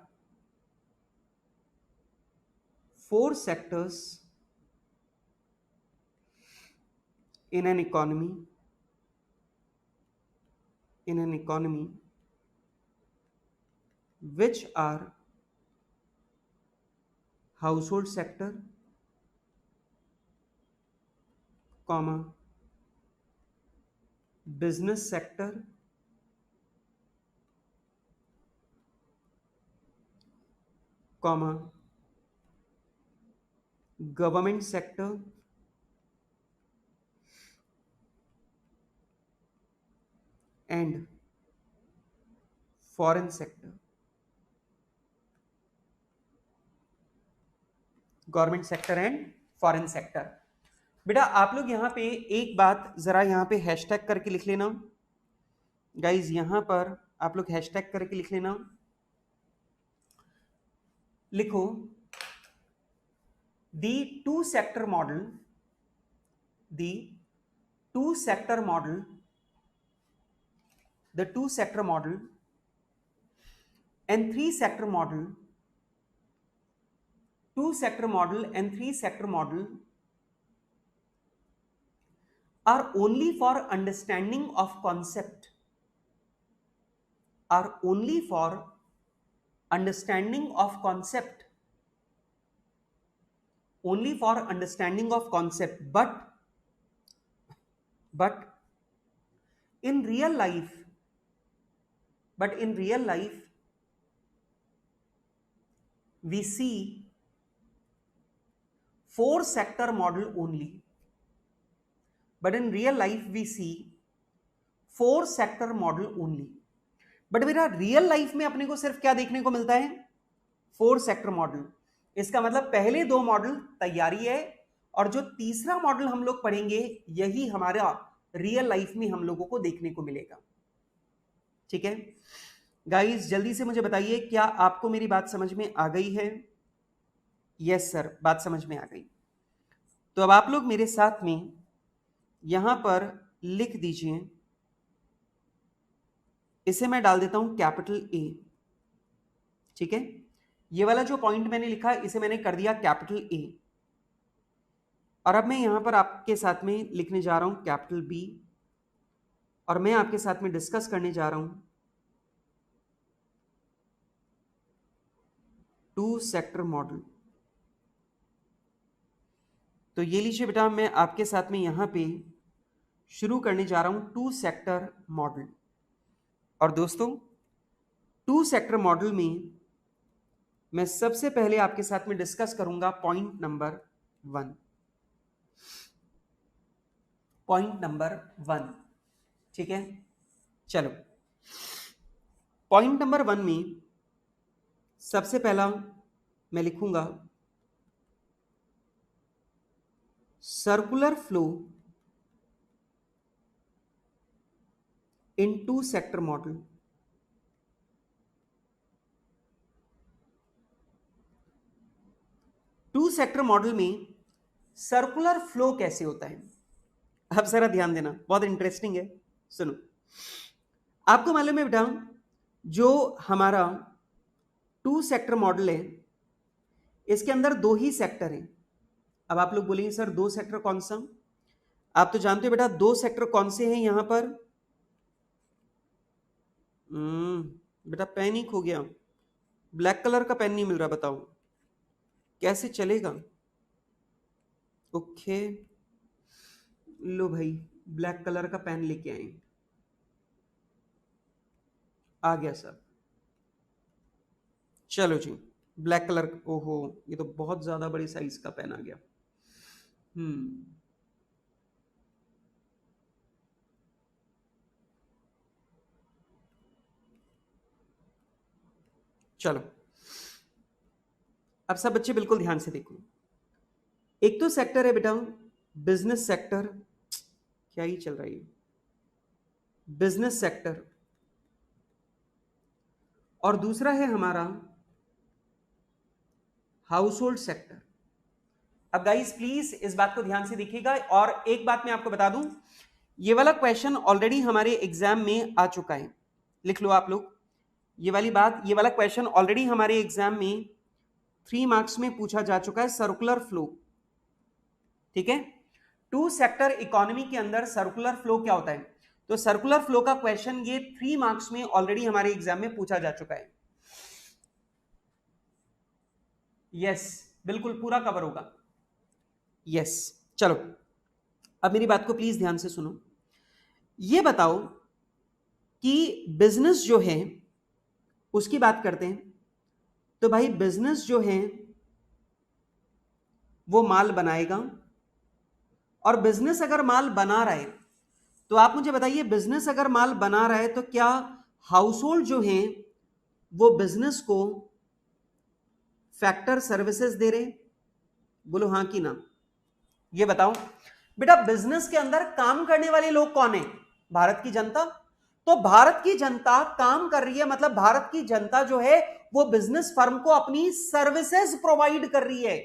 4 sectors in an economy which are household sector, business sector government sector and foreign sector. Government sector and foreign sector. बेटा आप लोग यहां पे एक बात जरा यहां पे हैशटैग करके लिख लेना गाइज. यहां पर आप लोग हैशटैग करके लिख लेना. लिखो the two sector model the two sector model and 3 sector model 2 sector model and 3 sector model are only for understanding of concept, but in real life we see 4 sector model only, but in real life we see 4 sector model only. But मेरा real life में अपने को सिर्फ क्या देखने को मिलता है? 4 सेक्टर मॉडल. इसका मतलब पहले 2 मॉडल तैयारी है और जो तीसरा मॉडल हम लोग पढ़ेंगे यही हमारा रियल लाइफ में हम लोगों को देखने को मिलेगा. ठीक है गाइस, जल्दी से मुझे बताइए क्या आपको मेरी बात समझ में आ गई है? यस सर, बात समझ में आ गई. तो अब आप लोग मेरे साथ में यहां पर लिख दीजिए, इसे मैं डाल देता हूं कैपिटल ए. ठीक है, ये वाला जो पॉइंट मैंने लिखा इसे मैंने कर दिया कैपिटल ए. और अब मैं यहां पर आपके साथ में लिखने जा रहा हूं कैपिटल बी, और मैं आपके साथ में डिस्कस करने जा रहा हूं 2 सेक्टर मॉडल. तो ये लीजिए बेटा, मैं आपके साथ में यहां पे शुरू करने जा रहा हूं 2 सेक्टर मॉडल. और दोस्तों 2 सेक्टर मॉडल में मैं सबसे पहले आपके साथ में डिस्कस करूंगा पॉइंट नंबर 1. Point number 1. ठीक है, चलो पॉइंट नंबर 1 में सबसे पहला मैं लिखूंगा circular flow in 2 sector model. Two sector model में सर्कुलर फ्लो कैसे होता है? अब जरा ध्यान देना, बहुत इंटरेस्टिंग है. सुनो, आपको मालूम है बेटा, जो हमारा 2 सेक्टर मॉडल है इसके अंदर 2 ही सेक्टर हैं. अब आप लोग बोलेंगे सर 2 सेक्टर कौन सा? आप तो जानते हो बेटा 2 सेक्टर कौन से हैं यहां पर. बेटा पेन ही खो गया, ब्लैक कलर का पेन नहीं मिल रहा, बताओ कैसे चलेगा? ओके, लो भाई ब्लैक कलर का पेन लेके आए. आ गया सर, चलो जी ब्लैक कलर. ओहो, ये तो बहुत ज्यादा बड़ी साइज का पेन आ गया. चलो अब सब बच्चे बिल्कुल ध्यान से देखो. एक तो सेक्टर है बेटा बिजनेस सेक्टर, क्या ही चल रहा है, बिजनेस सेक्टर. और दूसरा है हमारा हाउस होल्ड सेक्टर. अब गाइस प्लीज इस बात को ध्यान से देखिएगा. और एक बात मैं आपको बता दूं, ये वाला क्वेश्चन ऑलरेडी हमारे एग्जाम में आ चुका है. लिख लो आप लोग ये वाली बात, ये वाला क्वेश्चन ऑलरेडी हमारे एग्जाम में 3 मार्क्स में पूछा जा चुका है. Circular flow. ठीक है, 2 सेक्टर इकोनॉमी के अंदर सर्कुलर फ्लो क्या होता है? तो सर्कुलर फ्लो का क्वेश्चन ये 3 मार्क्स में ऑलरेडी हमारे एग्जाम में पूछा जा चुका है. यस, बिल्कुल पूरा कवर होगा. यस, चलो अब मेरी बात को प्लीज ध्यान से सुनो. ये बताओ कि बिजनेस जो है उसकी बात करते हैं. तो भाई बिजनेस जो है वो माल बनाएगा, और बिजनेस अगर माल बना रहा है तो आप मुझे बताइए, बिजनेस अगर माल बना रहा है तो क्या हाउस होल्ड जो है वो बिजनेस को फैक्टर सर्विसेज दे रहे? बोलो हाँ कि ना. ये बताओ बेटा, बिजनेस के अंदर काम करने वाले लोग कौन है? भारत की जनता. तो भारत की जनता काम कर रही है, मतलब भारत की जनता जो है वो बिजनेस फर्म को अपनी सर्विसेज प्रोवाइड कर रही है.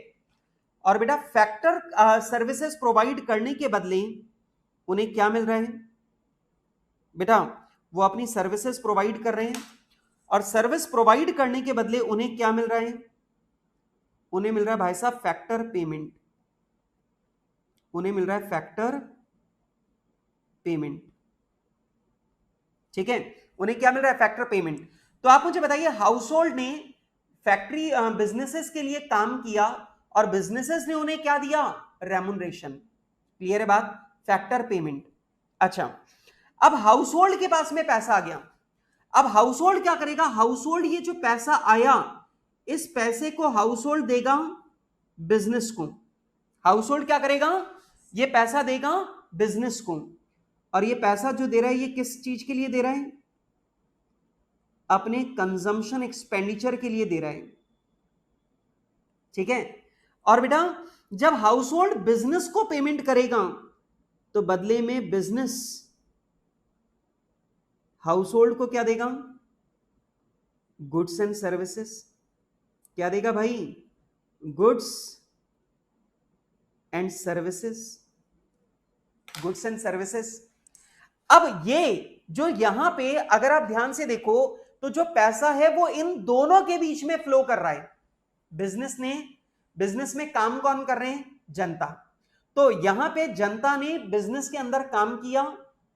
और बेटा फैक्टर सर्विसेज प्रोवाइड करने के बदले उन्हें क्या मिल रहा है? बेटा वो अपनी सर्विसेज प्रोवाइड कर रहे हैं, और सर्विस प्रोवाइड करने के बदले उन्हें क्या मिल रहा है? उन्हें मिल रहा है भाई साहब फैक्टर पेमेंट. उन्हें मिल रहा है फैक्टर पेमेंट. ठीक है, उन्हें क्या मिल रहा है? Factor payment. तो आप मुझे बताइए, हाउस होल्ड ने फैक्ट्री बिजनेसेस के लिए काम किया और बिजनेसेस ने उन्हें क्या दिया? रेम्युनरेशन. क्लियर है बात? Factor payment. अच्छा, अब हाउस होल्ड के पास में पैसा आ गया. अब हाउस होल्ड क्या करेगा? हाउस होल्ड ये जो पैसा आया, इस पैसे को हाउस होल्ड देगा बिजनेस को. हाउस होल्ड क्या करेगा, ये पैसा देगा बिजनेस को, और ये पैसा जो दे रहा है ये किस चीज के लिए दे रहा है, अपने कंजम्पशन एक्सपेंडिचर के लिए दे रहा है। ठीक है, और बेटा जब हाउस होल्ड बिजनेस को पेमेंट करेगा तो बदले में बिजनेस हाउस होल्ड को क्या देगा, गुड्स एंड सर्विसेज। क्या देगा भाई, goods and services, goods and services. अब ये जो यहां पे अगर आप ध्यान से देखो तो जो पैसा है वो इन दोनों के बीच में फ्लो कर रहा है। बिजनेस में काम कौन कर रहे हैं, जनता। तो यहां पे जनता ने बिजनेस के अंदर काम किया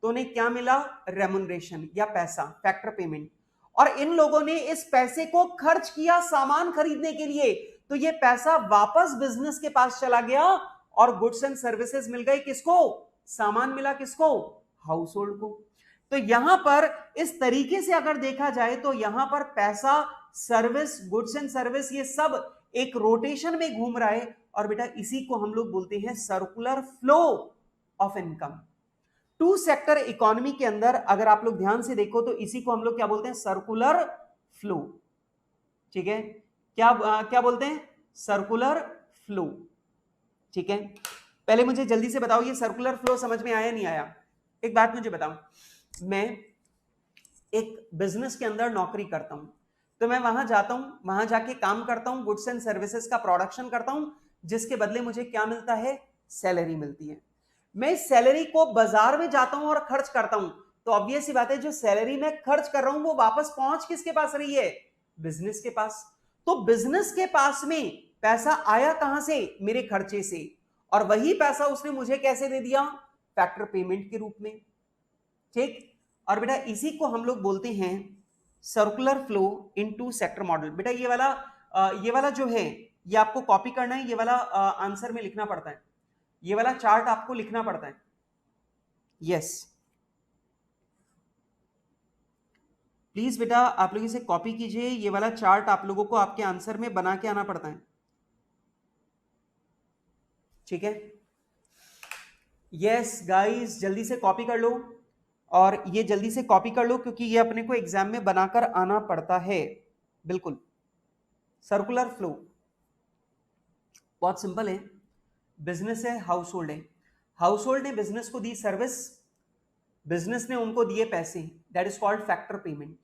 तो उन्हें क्या मिला, रेमुनरेशन या पैसा, फैक्टर पेमेंट। और इन लोगों ने इस पैसे को खर्च किया सामान खरीदने के लिए, तो ये पैसा वापस बिजनेस के पास चला गया और गुड्स एंड सर्विसेज मिल गए किसको, सामान मिला किसको, हाउस होल्ड को। तो यहां पर इस तरीके से अगर देखा जाए तो यहां पर पैसा, सर्विस, गुड्स एंड सर्विस, ये सब एक रोटेशन में घूम रहा है। और बेटा इसी को हम लोग बोलते हैं circular flow of income. Two sector economy के अंदर अगर आप लोग ध्यान से देखो तो इसी को हम लोग क्या बोलते हैं, सर्कुलर फ्लो। ठीक है, क्या बोलते हैं, सर्कुलर फ्लो। ठीक है, पहले मुझे जल्दी से बताओ ये सर्कुलर फ्लो समझ में आया नहीं आया। एक बात मुझे बताओ, मैं एक बिजनेस के अंदर नौकरी करता हूं, तो मैं वहां जाता हूं, वहां जाके काम करता हूं, गुड्स एंड सर्विसेज का प्रोडक्शन करता हूं, जिसके बदले मुझे क्या मिलता है, सैलरी मिलती है। मैं इस सैलरी को बाजार में जाता हूं और खर्च करता हूं, तो ऑब्वियस सी बात है जो सैलरी मैं खर्च कर रहा हूं वो वापस पहुंच किसके पास रही है, बिजनेस के पास। तो बिजनेस के पास में पैसा आया कहां से, मेरे खर्चे से, और वही पैसा उसने मुझे कैसे दे दिया, फैक्टर पेमेंट के रूप में। ठीक, और बेटा इसी को हम लोग बोलते हैं circular flow in two sector model. बेटा ये वाला जो है ये आपको कॉपी करना है, ये वाला आंसर में लिखना पड़ता है, ये वाला चार्ट आपको लिखना पड़ता है। यस, प्लीज बेटा आप लोग इसे कॉपी कीजिए, ये वाला चार्ट आप लोगों को आपके आंसर में बना के आना पड़ता है। ठीक है, यस गाइस जल्दी से कॉपी कर लो, और ये जल्दी से कॉपी कर लो क्योंकि ये अपने को एग्जाम में बनाकर आना पड़ता है। बिल्कुल, सर्कुलर फ्लो बहुत सिंपल है। बिजनेस है, हाउस होल्ड है, हाउस होल्ड ने बिजनेस को दी सर्विस, बिजनेस ने उनको दिए पैसे, that is called factor payment.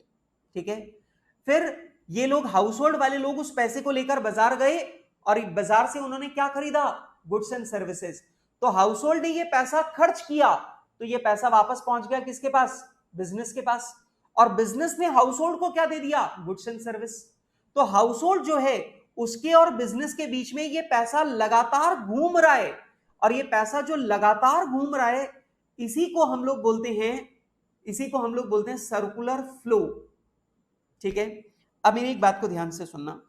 ठीक है, फिर ये लोग हाउस होल्ड वाले लोग उस पैसे को लेकर बाजार गए और बाजार से उन्होंने क्या खरीदा, गुड्स एंड सर्विसेज। तो हाउस होल्ड ने ये पैसा खर्च किया तो ये पैसा वापस पहुंच गया किसके पास, बिजनेस के पास, और बिजनेस ने हाउस होल्ड को क्या दे दिया, गुड्स एंड सर्विस। तो हाउस होल्ड जो है उसके और बिजनेस के बीच में ये पैसा लगातार घूम रहा है, और ये पैसा जो लगातार घूम रहा है इसी को हम लोग बोलते हैं सर्कुलर फ्लो। ठीक है, अब मेरी एक बात को ध्यान से सुनना,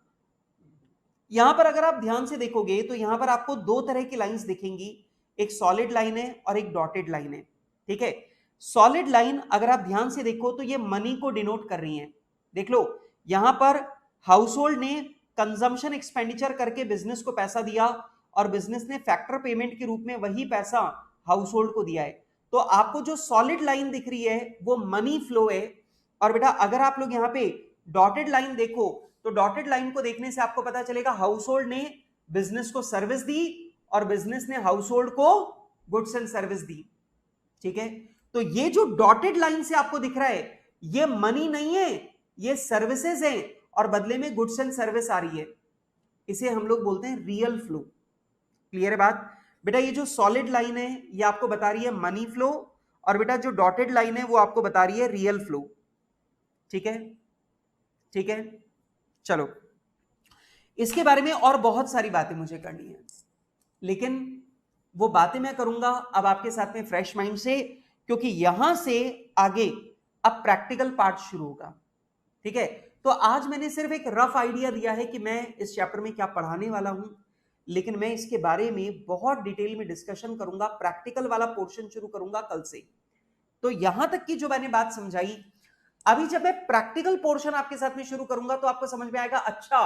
यहां पर अगर आप ध्यान से देखोगे तो यहां पर आपको दो तरह की लाइंस दिखेंगी, एक सॉलिड लाइन है और एक डॉटेड लाइन है। ठीक है, सॉलिड लाइन अगर आप ध्यान से देखो तो ये मनी को डिनोट कर रही है। देख लो, यहां पर हाउस होल्ड ने कंजम्पशन एक्सपेंडिचर करके बिजनेस को पैसा दिया और बिजनेस ने फैक्टर पेमेंट के रूप में वही पैसा हाउस होल्ड को दिया है। तो आपको जो सॉलिड लाइन दिख रही है वो मनी फ्लो है। और बेटा अगर आप लोग यहाँ पे डॉटेड लाइन देखो तो डॉटेड लाइन को देखने से आपको पता चलेगा हाउस होल्ड ने बिजनेस को सर्विस दी और बिजनेस ने हाउस होल्ड को गुड्स एंड सर्विस दी। ठीक है, तो ये जो डॉटेड लाइन से आपको दिख रहा है ये मनी नहीं है, ये सर्विसेज है और बदले में गुड्स एंड सर्विस आ रही है। इसे हम लोग बोलते हैं रियल फ्लो। क्लियर है बात? बेटा ये जो सॉलिड लाइन है ये आपको बता रही है मनी फ्लो, और बेटा जो डॉटेड लाइन है वो आपको बता रही है रियल फ्लो। ठीक है, ठीक है, चलो इसके बारे में और बहुत सारी बातें मुझे करनी है, लेकिन वो बातें मैं करूंगा अब आपके साथ में फ्रेश माइंड से, क्योंकि यहां से आगे अब प्रैक्टिकल पार्ट शुरू होगा। ठीक है, तो आज मैंने सिर्फ एक रफ आइडिया दिया है कि मैं इस चैप्टर में क्या पढ़ाने वाला हूं, लेकिन मैं इसके बारे में बहुत डिटेल में डिस्कशन करूंगा, प्रैक्टिकल वाला पोर्शन शुरू करूंगा कल से। तो यहां तक की जो मैंने बात समझाई, अभी जब मैं प्रैक्टिकल पोर्शन आपके साथ में शुरू करूंगा तो आपको समझ में आएगा अच्छा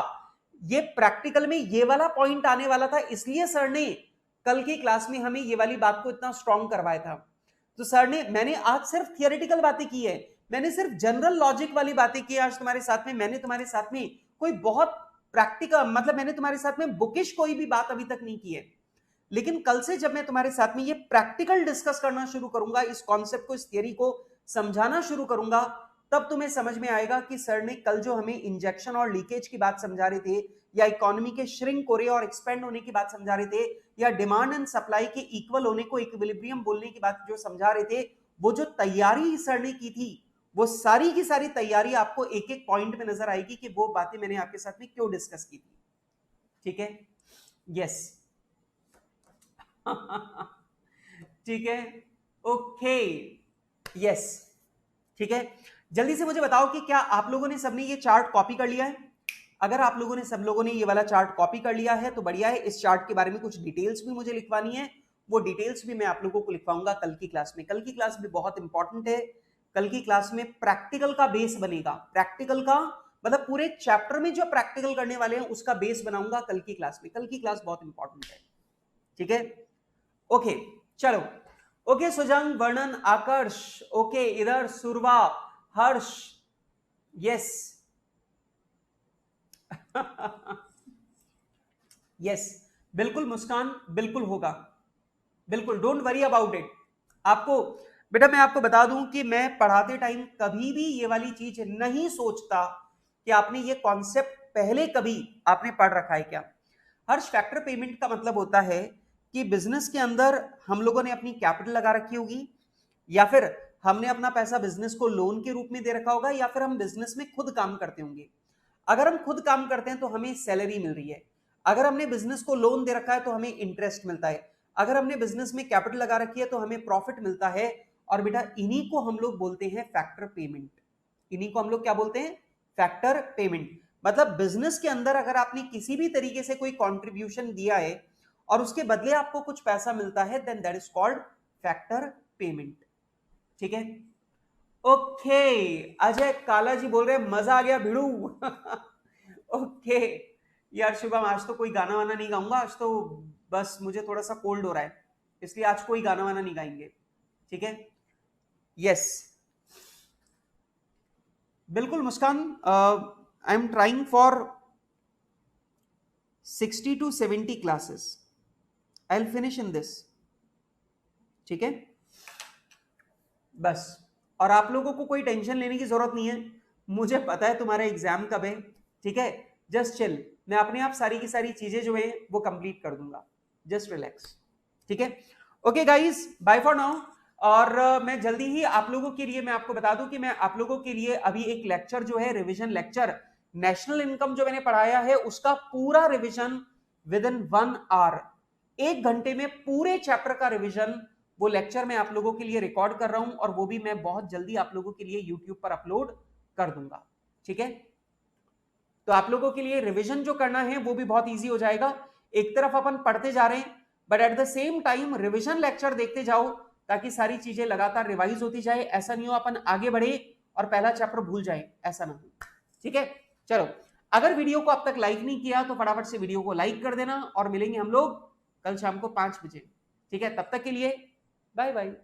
ये प्रैक्टिकल में ये वाला पॉइंट आने वाला था, इसलिए सर ने कल की क्लास में हमें ये वाली बात को इतना स्ट्रॉन्ग करवाया था। तो सर ने, मैंने आज सिर्फ थियोरेटिकल बातें की है, मैंने सिर्फ जनरल लॉजिक वाली बातें की आज तुम्हारे साथ में। मैंने तुम्हारे साथ में कोई बहुत प्रैक्टिकल, मतलब मैंने तुम्हारे साथ में बुकिश कोई भी बात अभी तक नहीं की है। लेकिन कल से जब मैं तुम्हारे साथ में ये प्रैक्टिकल डिस्कस करना शुरू करूंगा, इस कॉन्सेप्ट को, इस थियरी को समझाना शुरू करूंगा, तब तुम्हें समझ में आएगा कि सर ने कल जो हमें इंजेक्शन और लीकेज की बात समझा रहे थे, या इकोनॉमी के श्रिंक हो रहे और एक्सपेंड होने की बात समझा रहे थे, या डिमांड एंड सप्लाई के इक्वल होने को इक्विलिब्रियम बोलने की बात जो समझा रहे थे, वो जो तैयारी सर ने की थी, वो सारी की सारी तैयारी आपको एक एक पॉइंट में नजर आएगी कि वो बातें मैंने आपके साथ में क्यों डिस्कस की थी। ठीक है, यस ठीक है, ओके, यस, ठीक है। जल्दी से मुझे बताओ कि क्या आप लोगों ने सबने ये चार्ट कॉपी कर लिया है? अगर आप लोगों ने, सब लोगों ने ये वाला चार्ट कॉपी कर लिया है तो बढ़िया है। इस चार्ट के बारे में कुछ डिटेल्स भी मुझे लिखवानी है, वो डिटेल्स भी मैं आप लोगों को लिखवाऊंगा कल की क्लास में। कल की क्लास भी बहुत इंपॉर्टेंट है। कल की क्लास में प्रैक्टिकल का बेस बनेगा, प्रैक्टिकल का मतलब पूरे चैप्टर में जो प्रैक्टिकल करने वाले हैं उसका बेस बनाऊंगा कल की क्लास में। कल की क्लास बहुत इंपॉर्टेंट है, ठीक है, ओके, चलो, ओके, सुजंग, वर्णन, आकर्ष, ओके, इधर सुरवा, हर्ष, यस यस, बिल्कुल मुस्कान, बिल्कुल होगा, बिल्कुल, डोंट वरी अबाउट इट। आपको बेटा मैं आपको बता दूं कि मैं पढ़ाते टाइम कभी भी ये वाली चीज नहीं सोचता कि आपने ये कॉन्सेप्ट पहले कभी आपने पढ़ रखा है क्या। हर्ष, फैक्टर पेमेंट का मतलब होता है कि बिजनेस के अंदर हम लोगों ने अपनी कैपिटल लगा रखी होगी, या फिर हमने अपना पैसा बिजनेस को लोन के रूप में दे रखा होगा, या फिर हम बिजनेस में खुद काम करते होंगे। अगर हम खुद काम करते हैं तो हमें सैलरी मिल रही है, अगर हमने बिजनेस को लोन दे रखा है तो हमें इंटरेस्ट मिलता है, अगर हमने बिजनेस में कैपिटल लगा रखी है तो हमें प्रॉफिट मिलता है। और बेटा इन्हीं को हम लोग बोलते हैं फैक्टर पेमेंट। इन्हीं को हम लोग क्या बोलते हैं? Factor payment. मतलब बिजनेस के अंदर अगर आपने किसी भी तरीके से कोई कंट्रीब्यूशन दिया है और उसके बदले आपको कुछ पैसा मिलता है, then that is called factor payment, ठीक है, ओके। अजय काला जी बोल रहे हैं मजा आ गया भिड़ू ओके यार शुभम, आज तो कोई गाना वाना नहीं गाऊंगा, आज तो बस मुझे थोड़ा सा कोल्ड हो रहा है, इसलिए आज कोई गाना वाना नहीं गाएंगे, ठीक है, यस, बिल्कुल Muskan, I am trying for 60 to 70 classes, I will finish in this, ठीक है, बस। और आप लोगों को कोई टेंशन लेने की जरूरत नहीं है, मुझे पता है तुम्हारा एग्जाम कब है, ठीक है, जस्ट चिल, मैं अपने आप सारी की सारी चीजें जो है वो कंप्लीट कर दूंगा, जस्ट रिलैक्स, ठीक है, okay guys, bye for now. और मैं जल्दी ही आप लोगों के लिए मैं आपको बता दूं कि मैं आप लोगों के लिए अभी एक लेक्चर जो है, रिवीजन लेक्चर, नेशनल इनकम जो मैंने पढ़ाया है उसका पूरा रिवीजन विद इन 1 आवर, 1 घंटे में पूरे चैप्टर का रिवीजन, वो लेक्चर मैं आप लोगों के लिए रिकॉर्ड कर रहा हूं और वो भी मैं बहुत जल्दी आप लोगों के लिए यूट्यूब पर अपलोड कर दूंगा, ठीक है। तो आप लोगों के लिए रिवीजन जो करना है वो भी बहुत इजी हो जाएगा। एक तरफ अपन पढ़ते जा रहे हैं but at the same time revision lecture देखते जाओ ताकि सारी चीजें लगातार रिवाइज होती जाए। ऐसा नहीं हो अपन आगे बढ़े और पहला चैप्टर भूल जाए, ऐसा ना हो, ठीक है। चलो, अगर वीडियो को अब तक लाइक नहीं किया तो फटाफट से वीडियो को लाइक कर देना और मिलेंगे हम लोग कल शाम को 5 बजे, ठीक है। तब तक के लिए बाय बाय।